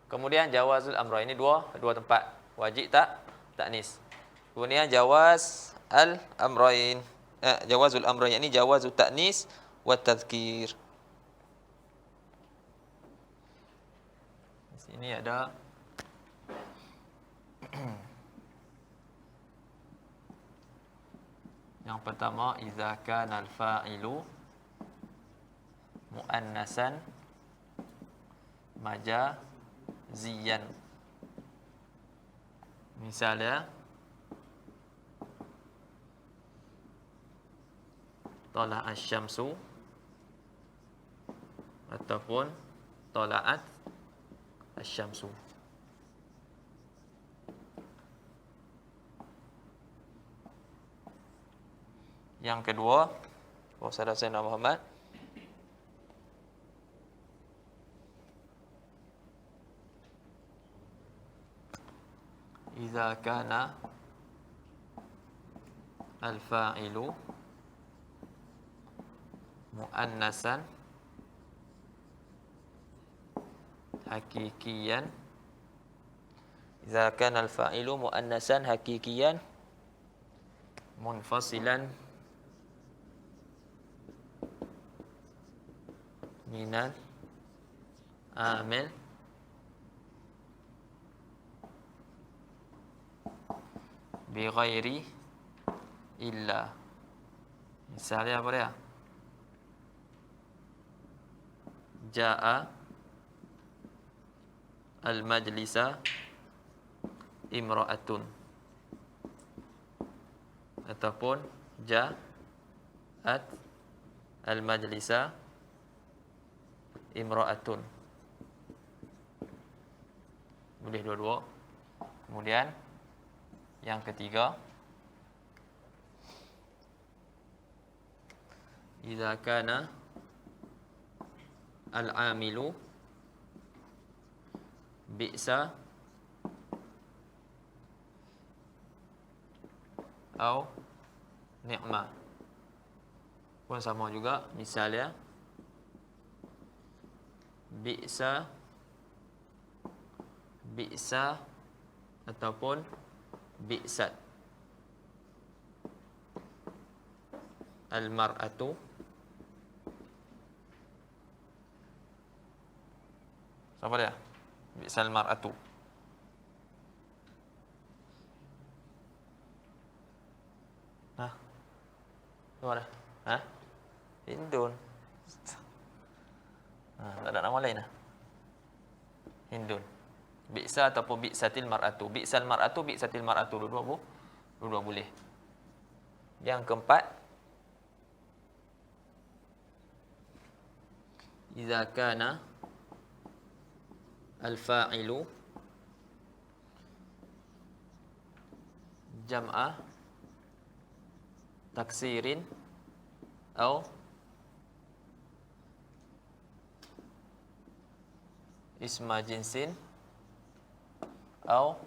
Kemudian jawazul amra, ini dua tempat. Wajib tak? Taknis. Kemudian jawaz al-amrain. Jawazul amrain, ini jawazul taknis wa tadhkir. Di sini ada yang pertama, idza kana al-fa'ilu muannasan majaziyan. Misalnya tala asy-syamsu ataupun tala'at asy-syamsu. Yang kedua, Saudara Sayyidina Muhammad, idza kana al-fa'ilu muannasan hakikiyan. Idza kana al-fa'ilu muannasan hakikiyan munfasilan minal amil bi ghairi illa. Misalnya apa dia? Jaa al-majlisa imra'atun, ataupun ja'at al-majlisa imra'atun. Boleh dua-dua. Kemudian yang ketiga, idza kana al-amilu bi'sa atau ni'ma. Pun sama juga, misalnya bi'sa ataupun bi'sat. Al-mar'atu apa dia? Bi'sal mar'atu. Mana? Hindun. Tak ada nama lain Hindun. Bi'sa ataupun bi'satil mar'atu. Bi'sal mar'atu, bi'satil mar'atu. Dua-dua boleh. Yang keempat, idza kana al-fa'ilu jam'a taksirin atau isma jinsin atau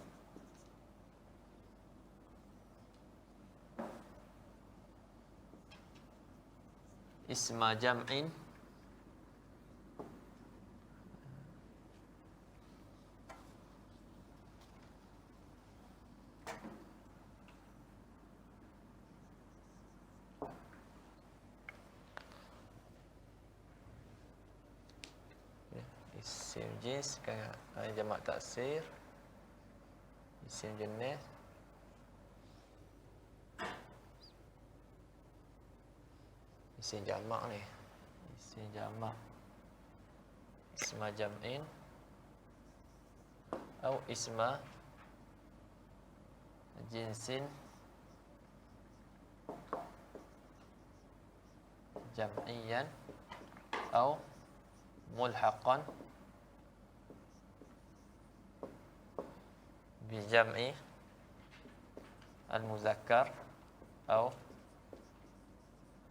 isma jam'in isim jins kayak jamak taksir, isim jenis, isim jamak ni, isim jamak, isma jam'in atau isma jinsin jam'iyan atau mulhaqan bijam'i al-muzakkar atau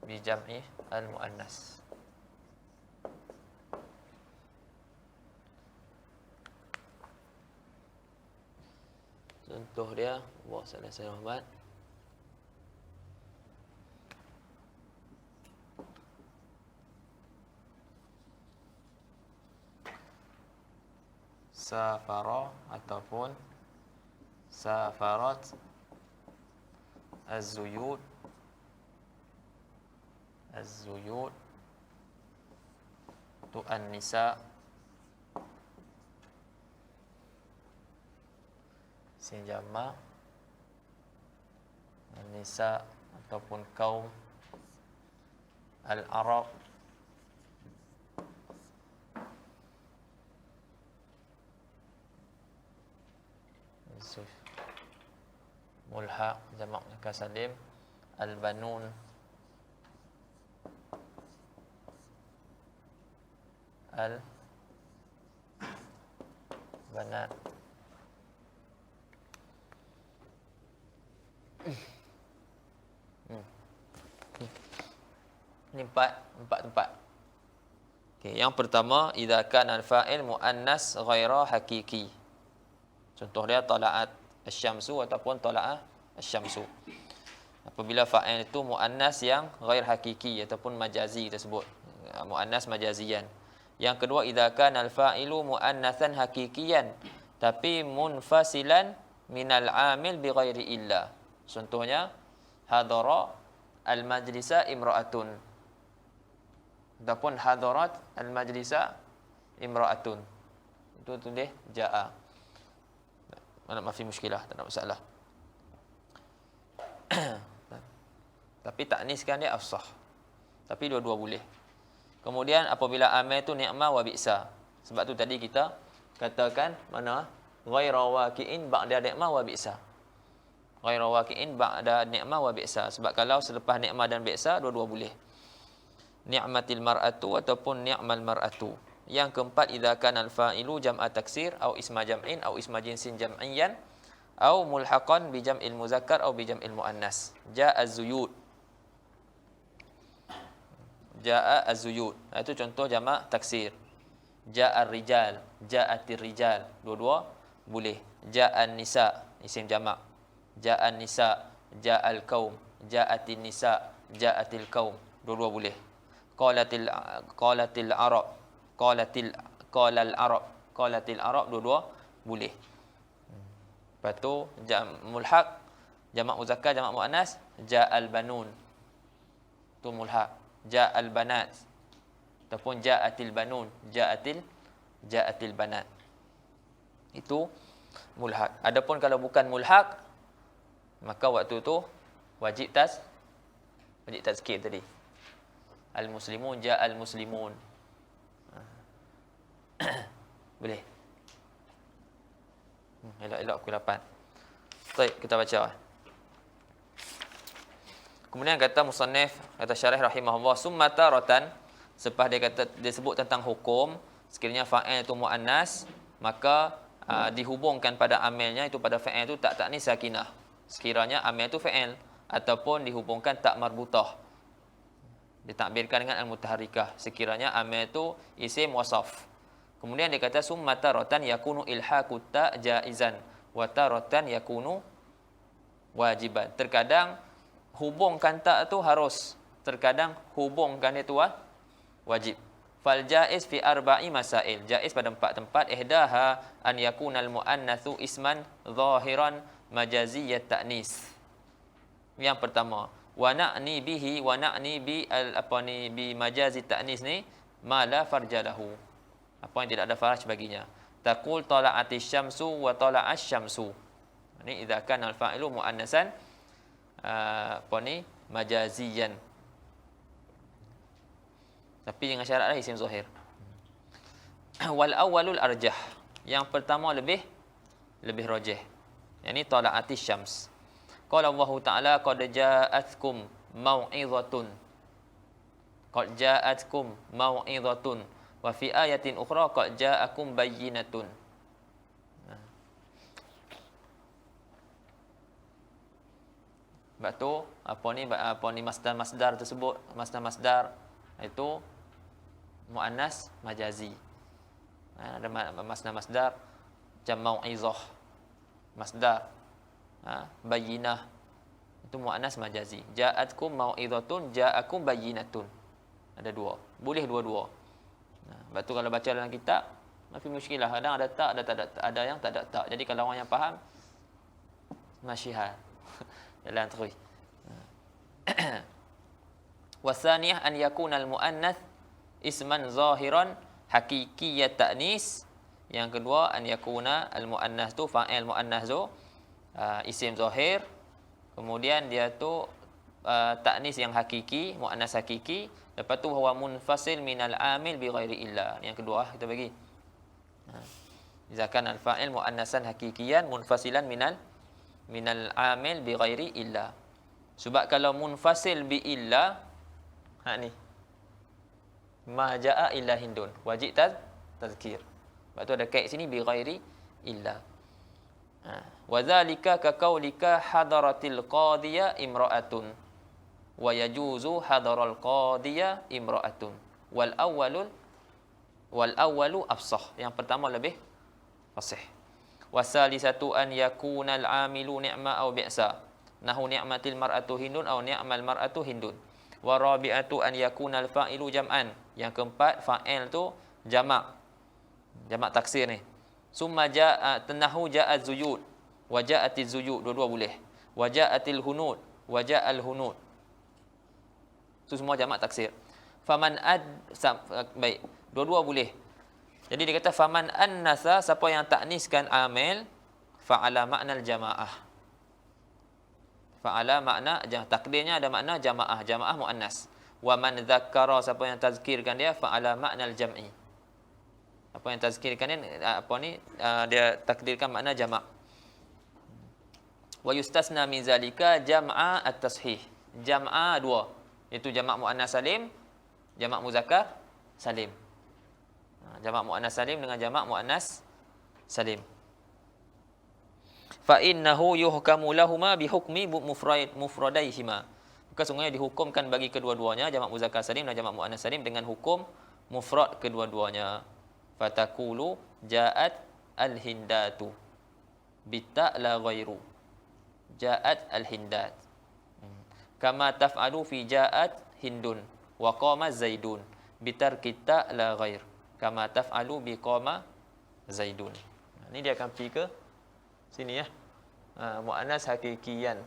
bijam'i al-muannas. Contoh dia, buat saya Muhammad. Safara ataupun safarat az-zuyud tu an-nisa sinjama an-nisa ataupun kaum al-arab mulhaq jamak kasalim al-banun al-banat. Ini empat tempat. Okey, yang pertama, idza kana al-fa'il muannas ghaira hakiki. Contoh dia tala'at asy-syamsu ataupun tala'ah asy-syamsu. Apabila fa'il itu muannas yang ghair hakiki ataupun majazi tersebut, muannas majazian. Yang kedua, idza kana al-fa'ilu muannatsan hakikiyan tapi munfasilan minal 'amil bi ghairi illa. Contohnya hadara al-majlisa imra'atun ataupun hadarat al-majlisa imra'atun. Itu tulis ja'a. Mana mafi muskilah, tak ada masalah. Tapi takniskan dia afsah. Tapi dua-dua boleh. Kemudian apabila amil tu ni'ma wa bi'sa. Sebab tu tadi kita katakan mana ghaira waqi'in ba'da ni'ma wa bi'sa. Ghaira waqi'in ba'da ni'ma wa bi'sa. Sebab kalau selepas ni'ma dan bi'sa dua-dua boleh. ni'matil mar'atu ataupun ni'mal mar'atu. Yang keempat, idza kana al-fa'ilu jam'a taksir au isma jam'in au isma jinsin jam'iyan au mulhaqan bi jam'il muzakkar au bi jam'il muannas. Ja'a az-zuyud. Ja'a az-zuyud. Itu contoh jamak taksir. Ja'a ar-rijal, ja'atir rijal. Dua-dua boleh. Ja'a an-nisa, isim jamak. Ja'a an-nisa, ja'al qaum, ja'atin nisa, ja'atil qaum. Dua-dua boleh. Qalatil arab, qalal arab, qalatil arab, dua-dua boleh. Lepas tu mulhaq, jamak muzakkar, jamak muannas, ja'al banun. Tu mulhaq. Ja'al banat ataupun ja'atil banun, ja'atil banat. Itu mulhaq. Adapun kalau bukan mulhaq, maka waktu tu wajib tazkir tadi. Al-muslimun ja'al muslimun. Boleh. Elok-elok pukul 8. Baik, kita baca. Kemudian kata musannif, kata syarih rahimahullah, summa taratan, selepas dia sebut tentang hukum, sekiranya fa'il itu muannas, maka dihubungkan pada amilnya itu pada fa'il itu tak ta'nis sakinah. Sekiranya amil itu fa'il ataupun dihubungkan tak marbutah. Ditakbirkan dengan al-mutaharrikah. Sekiranya amil itu isim wasaf. Kemudian dia kata summa taratan yakunu ilhaqu ta jaizan wa taratan yakunu wajiban. Terkadang hubungkan tak tu harus, terkadang hubungkan itu wajib. Fal jaiz fi arba'i masail. Jaiz pada 4 tempat. Ihdaha an yakuna al-muannatsu isman zahiran majaziyat ta'nis. Yang pertama, wa na'ni bihi wa na'ni bi bi majazi ta'nis ni ma la farjalahu. Apa yang tidak ada faraj baginya. Taqul tala'atis syamsu wa tala'ash syamsu. Ini idza kana al-fa'ilu muannasan majaziyan. Tapi dengan syarat isim zahir. Wal awwalul arjah. Yang pertama lebih rajih. Yani tala'atis syams. Qala Allah Ta'ala qad ja'atkum mau'izatun. Qad ja'atkum mau'izatun. Wa fi ayatin ukhra qad ja'akum bayyinatun. Sebab tu apa ni masdar tersebut, masdar itu muannas majazi. Ada masdar jam mau'izah. Masdar bayyinah itu muannas majazi. Ja'atkum mau'izatun, ja'akum bayyinatun. Ada dua. Boleh dua-dua. Sebab tu kalau baca dalam kitab masih muskilah. Kadang ada tak, ada yang tak ada tak. Jadi kalau orang yang faham masyihal. Jalan terus. Wasaniyah an yakuna al-muannath isman zahiran haqiqiyyat ta'nis. Yang kedua, an yakuna al-muannath tu fa'il muannath tu isim zahir. Kemudian dia tu ta'nis yang hakiki, muannas hakiki. Lepas tu huwa munfasil minal amil bi ghairi illa. Yang kedua kita bagi. Idza kana al-fa'il muannasan hakikiyan munfasilan minal amil bi ghairi illa. Sebab kalau munfasil bi illa, ni ma jaa illa hindun, wajib tazkir. Sebab tu ada kait sini bi ghairi illa. Wa dzalika ka qaulika hadaratil qadhiya imra'atun wa yajuzu hadaral qadhiya imra'atun. Wal awwalu afsah. Yang pertama lebih fasih. Wasalisatu an yakuna al-amilu ni'ma aw bi'sa. Nahu ni'matil mar'atu hindun aw ni'mal mar'atu hindun. Wa rabi'atu an yakuna al-fa'ilu jam'an. Yang keempat, fa'il tu jamak. Jamak taksir ni. Summa ja'a tanahu ja'a zuyud wa ja'atiz zuyud, dua-dua boleh. Wa ja'atil hunud wa ja'al hunud. Itu semua jamak taksir. Faman baik, dua-dua boleh. Jadi dia kata faman annasa, siapa yang takniskan amil, fa'ala makna al-jamaah. Fa'ala makna, takdirnya ada makna jamaah, jamaah muannas. Wa man dzakkara, siapa yang tazkirkan dia, fa'ala makna al-jam'i. Apa yang tazkirkan ni, dia takdirkan makna jama'. Wa yustasna min zalika jam'a at-tashih. Jam'a dua, iaitu jama' muannas salim jamak muzakkar salim. Jamak muannas salim dengan jamak muannas salim. Fa innahu yuhkamu lahuma bihukmi mufradaihima. Maka sungguhnya dihukumkan bagi kedua-duanya jamak muzakkar salim dan jamak muannas salim dengan hukum mufrad kedua-duanya. Fatakulu ja'at al-hindatu bita la ghairu. Ja'at al-hindat. Kama taf'alu fi ja'at hindun wa qama zaidun bitarki ta la ghair. Kama taf'alu bi qama zaidun. Ini dia akan pergi ke sini ya. Muannas hakikiyan.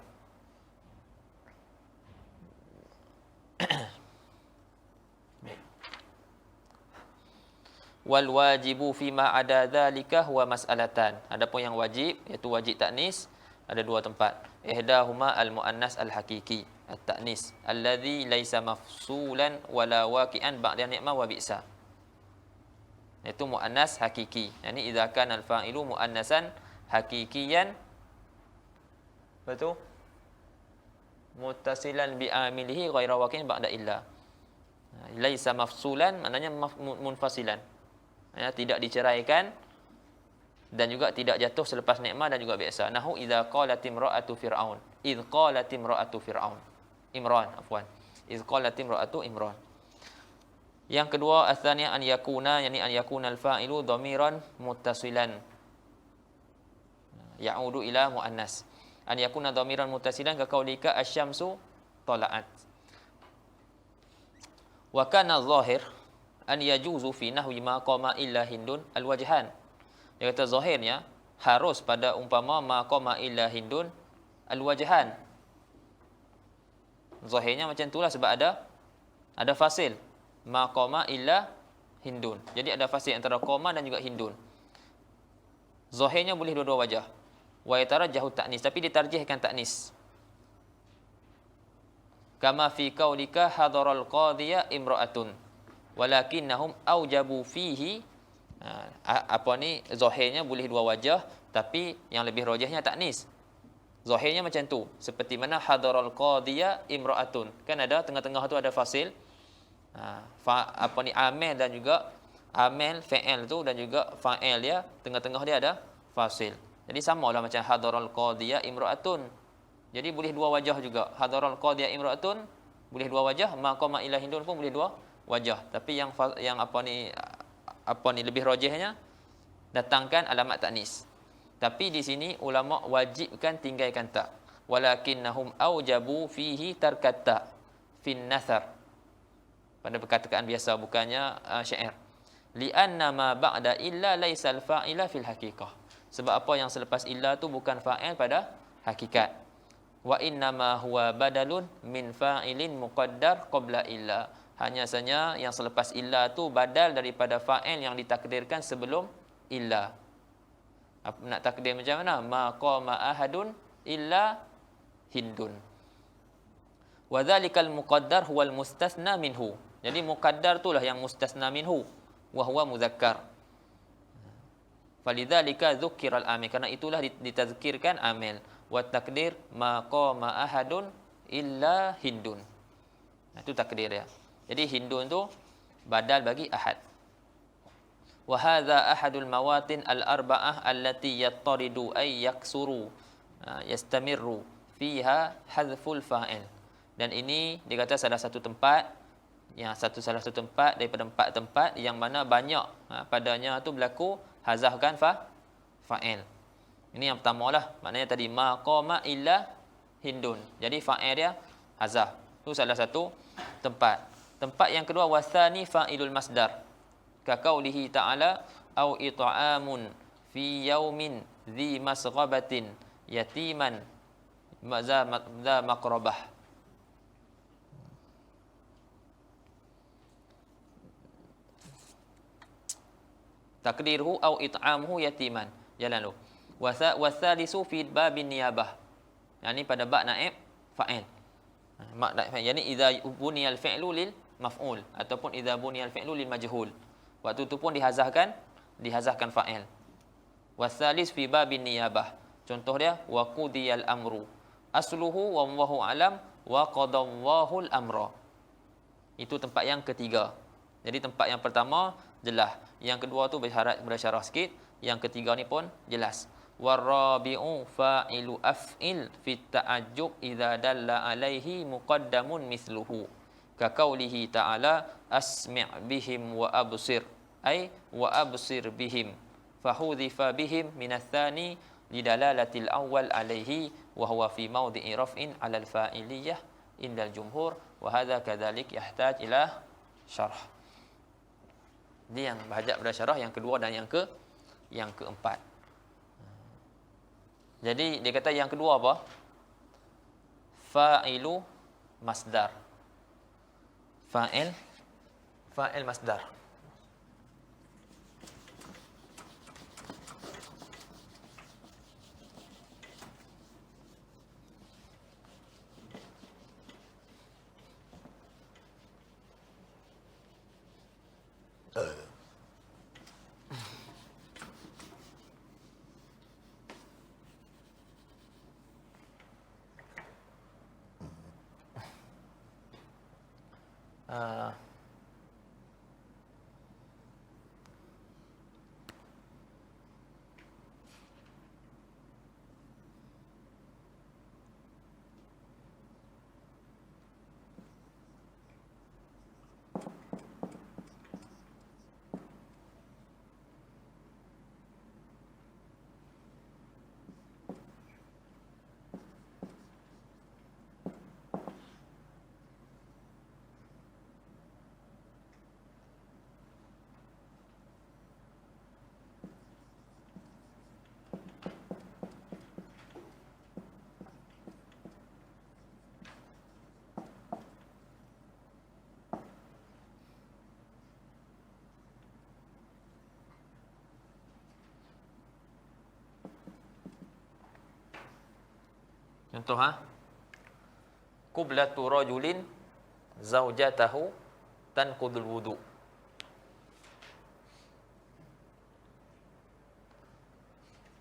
Wal wajibu fima ada dzalika huwa mas'alatan. Adapun yang wajib iaitu wajib taknis ada dua tempat. Ihdahuma al muannas al hakiki at-ta'nis alladhi laisa mafsulan wala waqi'an ba'da ni'ma wa bi'sa. Itu muannas hakiki. Yani idza kana al fa'ilu muannasan hakikiyan, betul, muttasilan bi amilihi ghaira waqi'in ba'da illa. Laisa mafsulan maknanya munfasilan. Ya, tidak diceraikan dan juga tidak jatuh selepas nikmah dan juga biasa. Nahu idza qalat imra'atu fir'aun. Idz qalat imra'atu fir'aun. Imran, afwan. Idz qalat imra'atu Imran. Yang kedua, atsaniya an yakuna, yani an yakuna al-fa'ilu dhamiran muttasilan. Ya'udu ila muannas. An yakuna dhamiran muttasilan ka qaulika asy-syamsu tala'at. Wa kana adh-dhahir an yajuzu fi nahwi ma qama illa hindun al-wajhan. Dia kata zahirnya harus pada umpama ma qama illa hindun al-wajhan. Zahirnya macam itulah sebab ada fasil ma qama illa hindun. Jadi ada fasil antara qama dan juga hindun. Zahirnya boleh dua-dua wajah. Wa yatarajjahu ta'nis, tapi ditarjihkan ta'nis. Kama fi qaulika hadaral qadhiya imra'atun walakinnahum aujabu fihi. Zahirnya boleh dua wajah, tapi yang lebih rajihnya ta'nis. Zahirnya macam tu, seperti mana hadaral qadhiya imra'atun, kan ada tengah-tengah tu ada fasil. Amil dan juga amil fa'il tu dan juga fa'il dia, tengah-tengah dia ada fasil. Jadi samalah macam hadaral qadhiya imra'atun. Jadi boleh dua wajah juga. Hadaral qadhiya imra'atun boleh dua wajah, maqama ila hindun pun boleh dua wajah. Tapi yang lebih rajihnya datangkan alamat ta'nis. Tapi di sini ulama wajibkan tinggalkan ta. Walakinnahum aujabu fihi tarkat ta fin nathar. Pada perkataan biasa, bukannya syair. Li'anna ma ba'da illa laisal fa'ila fil haqiqah. Sebab apa yang selepas illa tu bukan fa'il pada hakikat. Wa innama huwa badalun min fa'ilin muqaddar qabla illa. Hanya saja yang selepas illa tu badal daripada fa'il yang ditakdirkan sebelum illa. Nak takdir macam mana? Ma qama ahadun illa hindun. Wa dzalikal muqaddar huwal mustasna minhu. Jadi muqaddar itulah yang mustasna minhu wa huwa muzakkar. Falidzalika dzukiral amil, karena itulah ditazkirkan amil. Wa takdir ma qama ahadun illa hindun. Itu takdir dia. Jadi hindun tu badal bagi ahad. Wa hadza ahadul mawatin al-arba'ah allati yattaridu ay yaksuru yastamirru fiha hadzful fa'il. Dan ini dia kata salah satu tempat daripada empat tempat yang mana banyak padanya tu berlaku hazafkan fa'il. Ini yang pertama lah, maknanya tadi ma qama illa hindun. Jadi fa'il dia hazaf. Itu salah satu tempat. Tempat yang kedua, wasani fa'ilul masdar. Ka qaulihi ta'ala au it'amun fi yaumin dzi masghabatin yatiman za maqrabah. Takdirhu au it'amuhu yatiman. Jalan lu. Wasalisu fi babin niyabah. Yani pada bab naib fa'il. Yani idza buniyal fi'lu lil maf'ul ataupun idza buniyal fi'lu lil majhul. Waktu tu pun dihazahkan fa'il. Wasalis fi babin niyabah. Contoh dia wa qudiyal amru. Asluhu wallahu alam wa qadallahu al-amra. Itu tempat yang ketiga. Jadi tempat yang pertama jelas, yang kedua tu bersyarat sikit, yang ketiga ni pun jelas. Warabi'u fa'ilu af'il fit ta'ajjub idza dalla alaihi muqaddamun misluhu. Ka qaulihi ta'ala asmi' bihim wa absir, ay wa absir bihim. Fahudhifa bihim min ats-tsani lidalalatil awwal alaihi wa huwa fi mawdi'i raf'in 'ala al-fa'iliyah indal jumhur wa hadza kadzalik yahtaj ila syarh. Dia yang berhajat pada syarah yang kedua dan yang keempat. Jadi dia kata yang kedua apa? Fa'ilu masdar. Fa'il masdar. Contoh Qiblatu rajulin zaujatahu tanqudul wudu.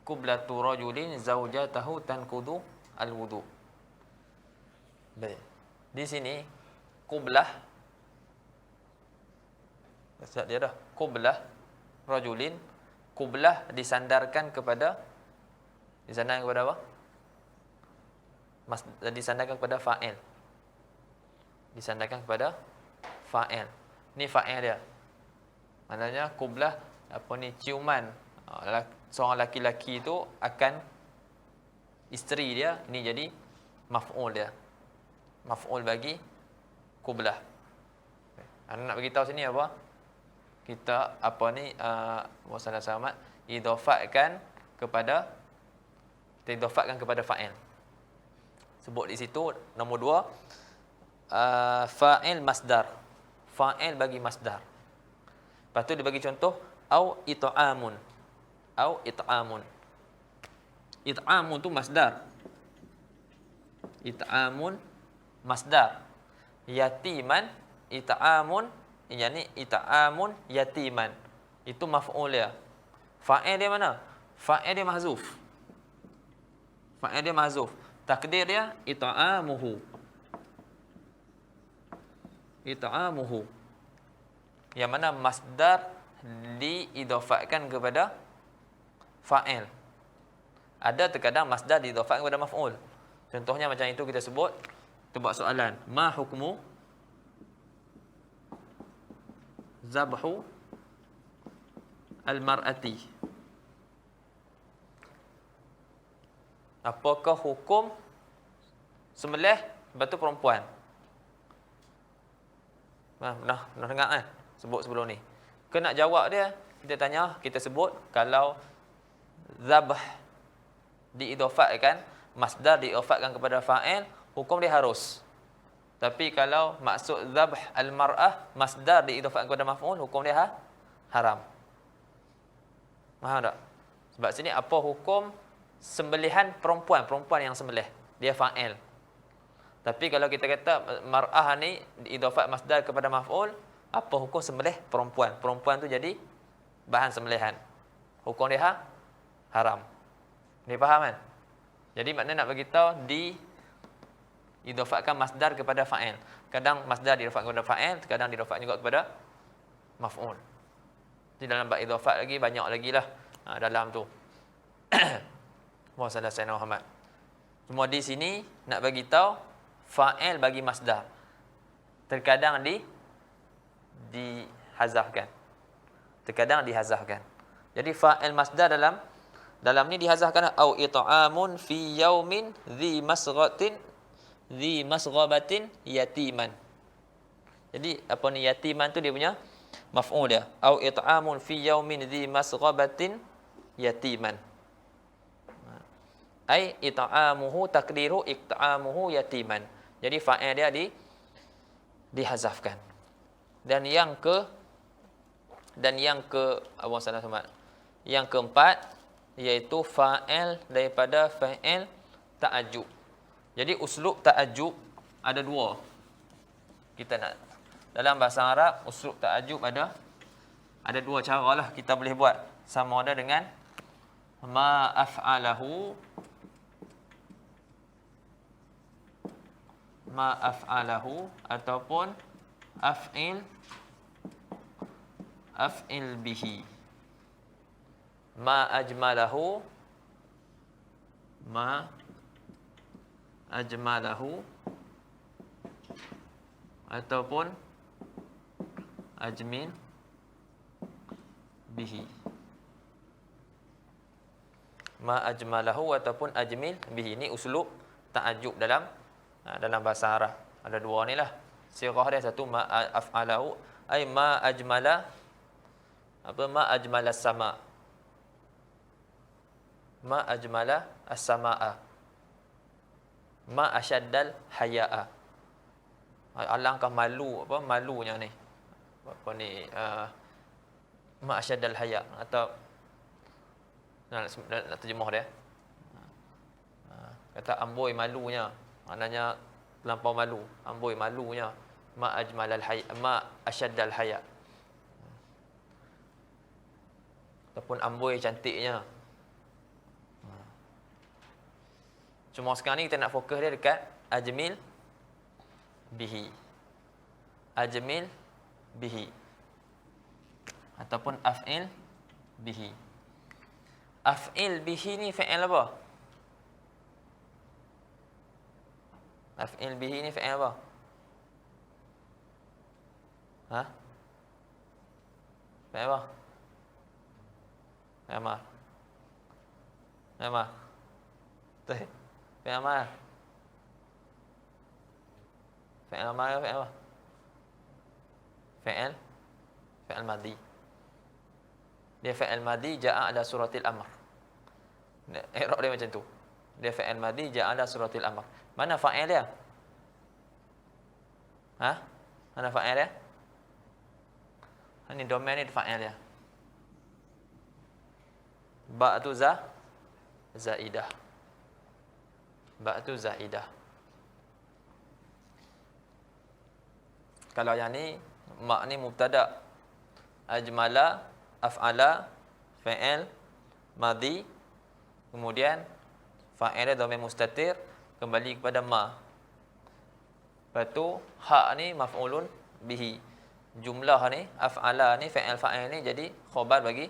Qiblatu rajulin zaujatahu tanqudu al-wudu. Baik. Di sini qiblah dia dah qiblah rajulin, qiblah disandarkan kepada apa? Disandarkan kepada fa'il. Disandarkan kepada fa'il. Ni fa'il dia. Maknanya qiblah ciuman seorang laki-laki itu akan isteri dia, ini jadi maf'ul dia. Maf'ul bagi qiblah. Anda nak bagi tahu sini apa? Kita Muhammad Selamat idafatkan kepada fa'il. Sebut di situ nombor 2 fa'il masdar. Fa'il bagi masdar. Lepas tu dia bagi contoh au it'amun. Au it'amun. It'amun tu masdar. It'amun masdar. Yatiman it'amun, yani it'amun yatiman. Itu maf'ul dia. Fa'il dia mana? Fa'il dia mahzuf. Fa'il dia mahzuf. Takdir dia it'amuhu. It'amuhu. Yang mana masdar diidafatkan kepada fa'il. Ada terkadang masdar diidafatkan kepada maf'ul. Contohnya macam itu kita sebut, kita buat soalan. Ma hukmu zabhu al-mar'ati? Apakah hukum sembelih batu perempuan? Pernah dengar kan? Sebut sebelum ni. Kena jawab dia, kita sebut kalau zabh diidafatkan, masdar diidafatkan kepada fa'il, hukum dia harus. Tapi kalau maksud zabh al-mar'ah, masdar diidafatkan kepada maf'ul, hukum dia haram. Faham tak? Sebab sini apa hukum sembelihan perempuan yang sembelih, dia fa'il. Tapi kalau kita kata mar'ah ni diidafat masdar kepada maf'ul, apa hukum sembelih perempuan? Perempuan tu jadi bahan sembelihan. Hukum dia haram. Ni faham kan? Jadi maknanya nak bagi tahu diidafatkan masdar kepada fa'il. Kadang masdar dirafa'kan kepada fa'il, kadang dirafa'kan juga kepada maf'ul. Di dalam bab idhafat lagi banyak lagi lah dalam tu. Wasallallahu alaihi Muhammad. Cuma di sini nak bagi tahu fa'il bagi masdar terkadang dihazafkan. Terkadang dihazafkan. Jadi fa'il masdar dalam ni dihazafkan au it'amun fi yaumin dzi masghabatin yatiman. Jadi apa ni yatiman tu dia punya maf'ul dia. Au it'amun fi yaumin dzi masghabatin yatiman. Ai it'amuhu takdiru it'amuhu yatiman. Jadi fa'il dia dihazafkan. Dan yang keempat iaitu fa'il daripada fa'il ta'ajjub. Jadi uslub ta'ajjub ada dua. Kita nak dalam bahasa Arab uslub ta'ajjub ada dua cara lah kita boleh buat. Sama ada dengan ma af'alahu ataupun af'il bihi. Ma ajmalahu ataupun ajmil bihi. Ma ajmalahu ataupun ajmil bihi. Ini uslub ta'ajjub dalam bahasa Arab. Ada dua ni lah. Sirah dia satu ma af'alahu ay ma ajmala sama. Ma ajmala as-samaa. Ma asyaddal haya'a. Alangkah malunya ni. Ma asyaddal haya' atau nak terjemah dia. Kata amboi malunya. Maknanya terlampau malu. Amboi malunya. Ma ajmalal haya, ma asyaddal haya. Ataupun amboi cantiknya. Cuma sekarang ni kita nak fokus dia dekat ajmil bihi. Ajmil bihi. Ataupun af'il bihi. Af'il bihi ni fa'il apa? Af'il bihi ni fa'il apa? Ha? Fa'il apa? Fa'il amar. Fa'il amar. Fa'il amar. Fa'il amar ke fa'il apa? Fa'il madhi. Dia fa'il madhi ja'a ala suratil amr. I'rab dia macam tu. Dia fa'il madhi ja'a ala suratil amr. Mana fa'il dia? Ha? Mana fa'il dia? Ini domain ni fa'il dia. Ba tu zaidah. Ba tu zaidah. Kalau yang ni mak ni mubtada. Ajmala, af'ala, fa'il, madhi. Kemudian fa'il dia domain mustatir kembali kepada ma. Lepas tu ha ni maf'ulun bihi. Jumlah ni af'ala ni fa'il ni jadi khabar bagi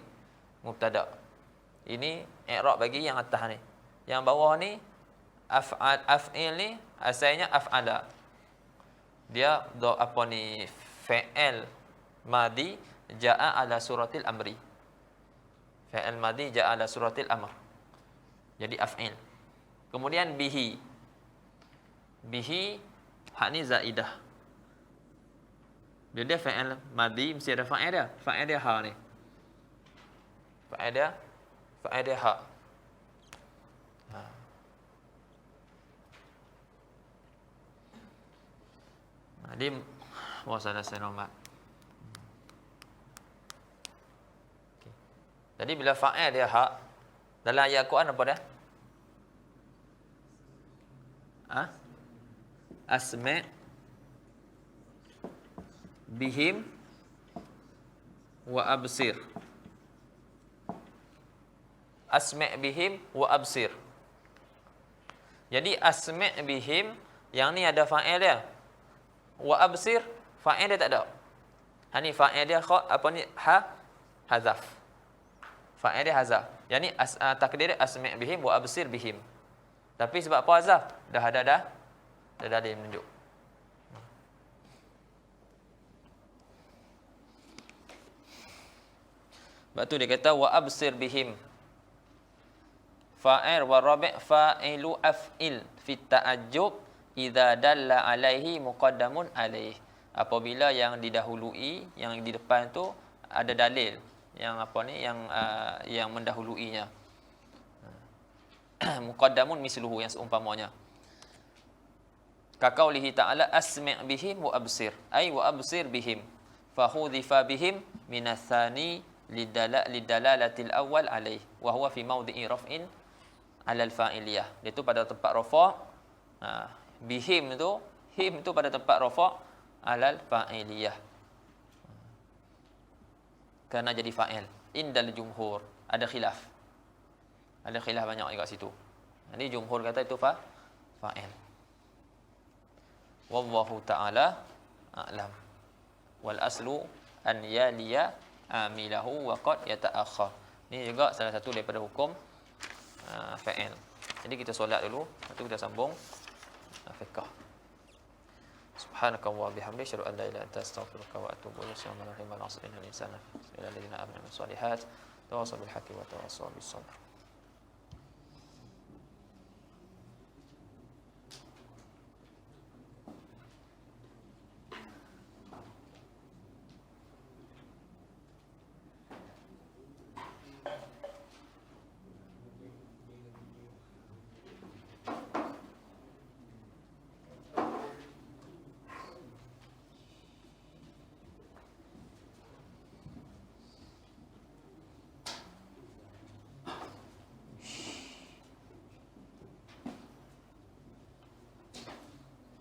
mubtada. Ini i'rab bagi yang atas ni. Yang bawah ni af'il ni asalnya af'ala. Dia fa'il madhi ja'a ala suratil amri. Fa'il madhi ja'a ala suratil amr. Jadi af'il. Kemudian bihi. Bihi hak ni zaidah. Dia fa'il madhi mesti ada fa'il dia. Fa'il dia ha ni. Fa'il dia ha. Jadi wasallallahu alaihi wasallam. Jadi bila fa'il dia hak dalam ayat Quran apa dia? Asma' bihim wa absir. Asma' bihim wa absir. Jadi asma' bihim yang ni ada fa'il dia. Wa absir, fa'il dia tak ada. Ha ni fa'il dia apa ni, hazaf. Fa'il dia hazaf. Yang ni takdir dia asmi' bihim wa absir bihim. Tapi sebab apa hazaf? Dah dalil menunjuk. Sebab tu dia kata wa absir bihim. Fa'il wa rabi' fa'ilu af'il fi ta'ajjub idza dalla alaihi muqaddamun alaih. Apabila yang didahului, yang di depan tu ada dalil yang apa ni, yang mendahuluinya. Muqaddamun misluhu, yang seumpamanya. Ka qaulihi ta'ala asmi' bihim wa absir, ay wa absir bihim. Fa hudhifa bihim minas tsani lidalalatil awwal alaih wa huwa fi mawdi'i raf'in 'ala al-fa'iliyah. Itu pada tempat rafa'. Bihim tu, him tu pada tempat rafa' 'ala al-fa'iliyah. Kerana jadi fa'il. Indal jumhur ada khilaf. Ada khilaf banyak juga situ. Jadi jumhur kata itu fa'il. Wallahu ta'ala a'lam. Wal aslu an yaliya amilahu wa qad yata'akhkhar. Ini juga salah satu daripada hukum fa'il. Jadi kita solat dulu, lepas tu kita sambung fiqh. Subhanakallah bihamdi asyhadu an la ilaha illa anta astaghfiruka wa atubu ilaik. Assalamu alaikum warahmatullahi wabarakatuh. Tawassaw bil haqqi wa tawassaw bis sabr.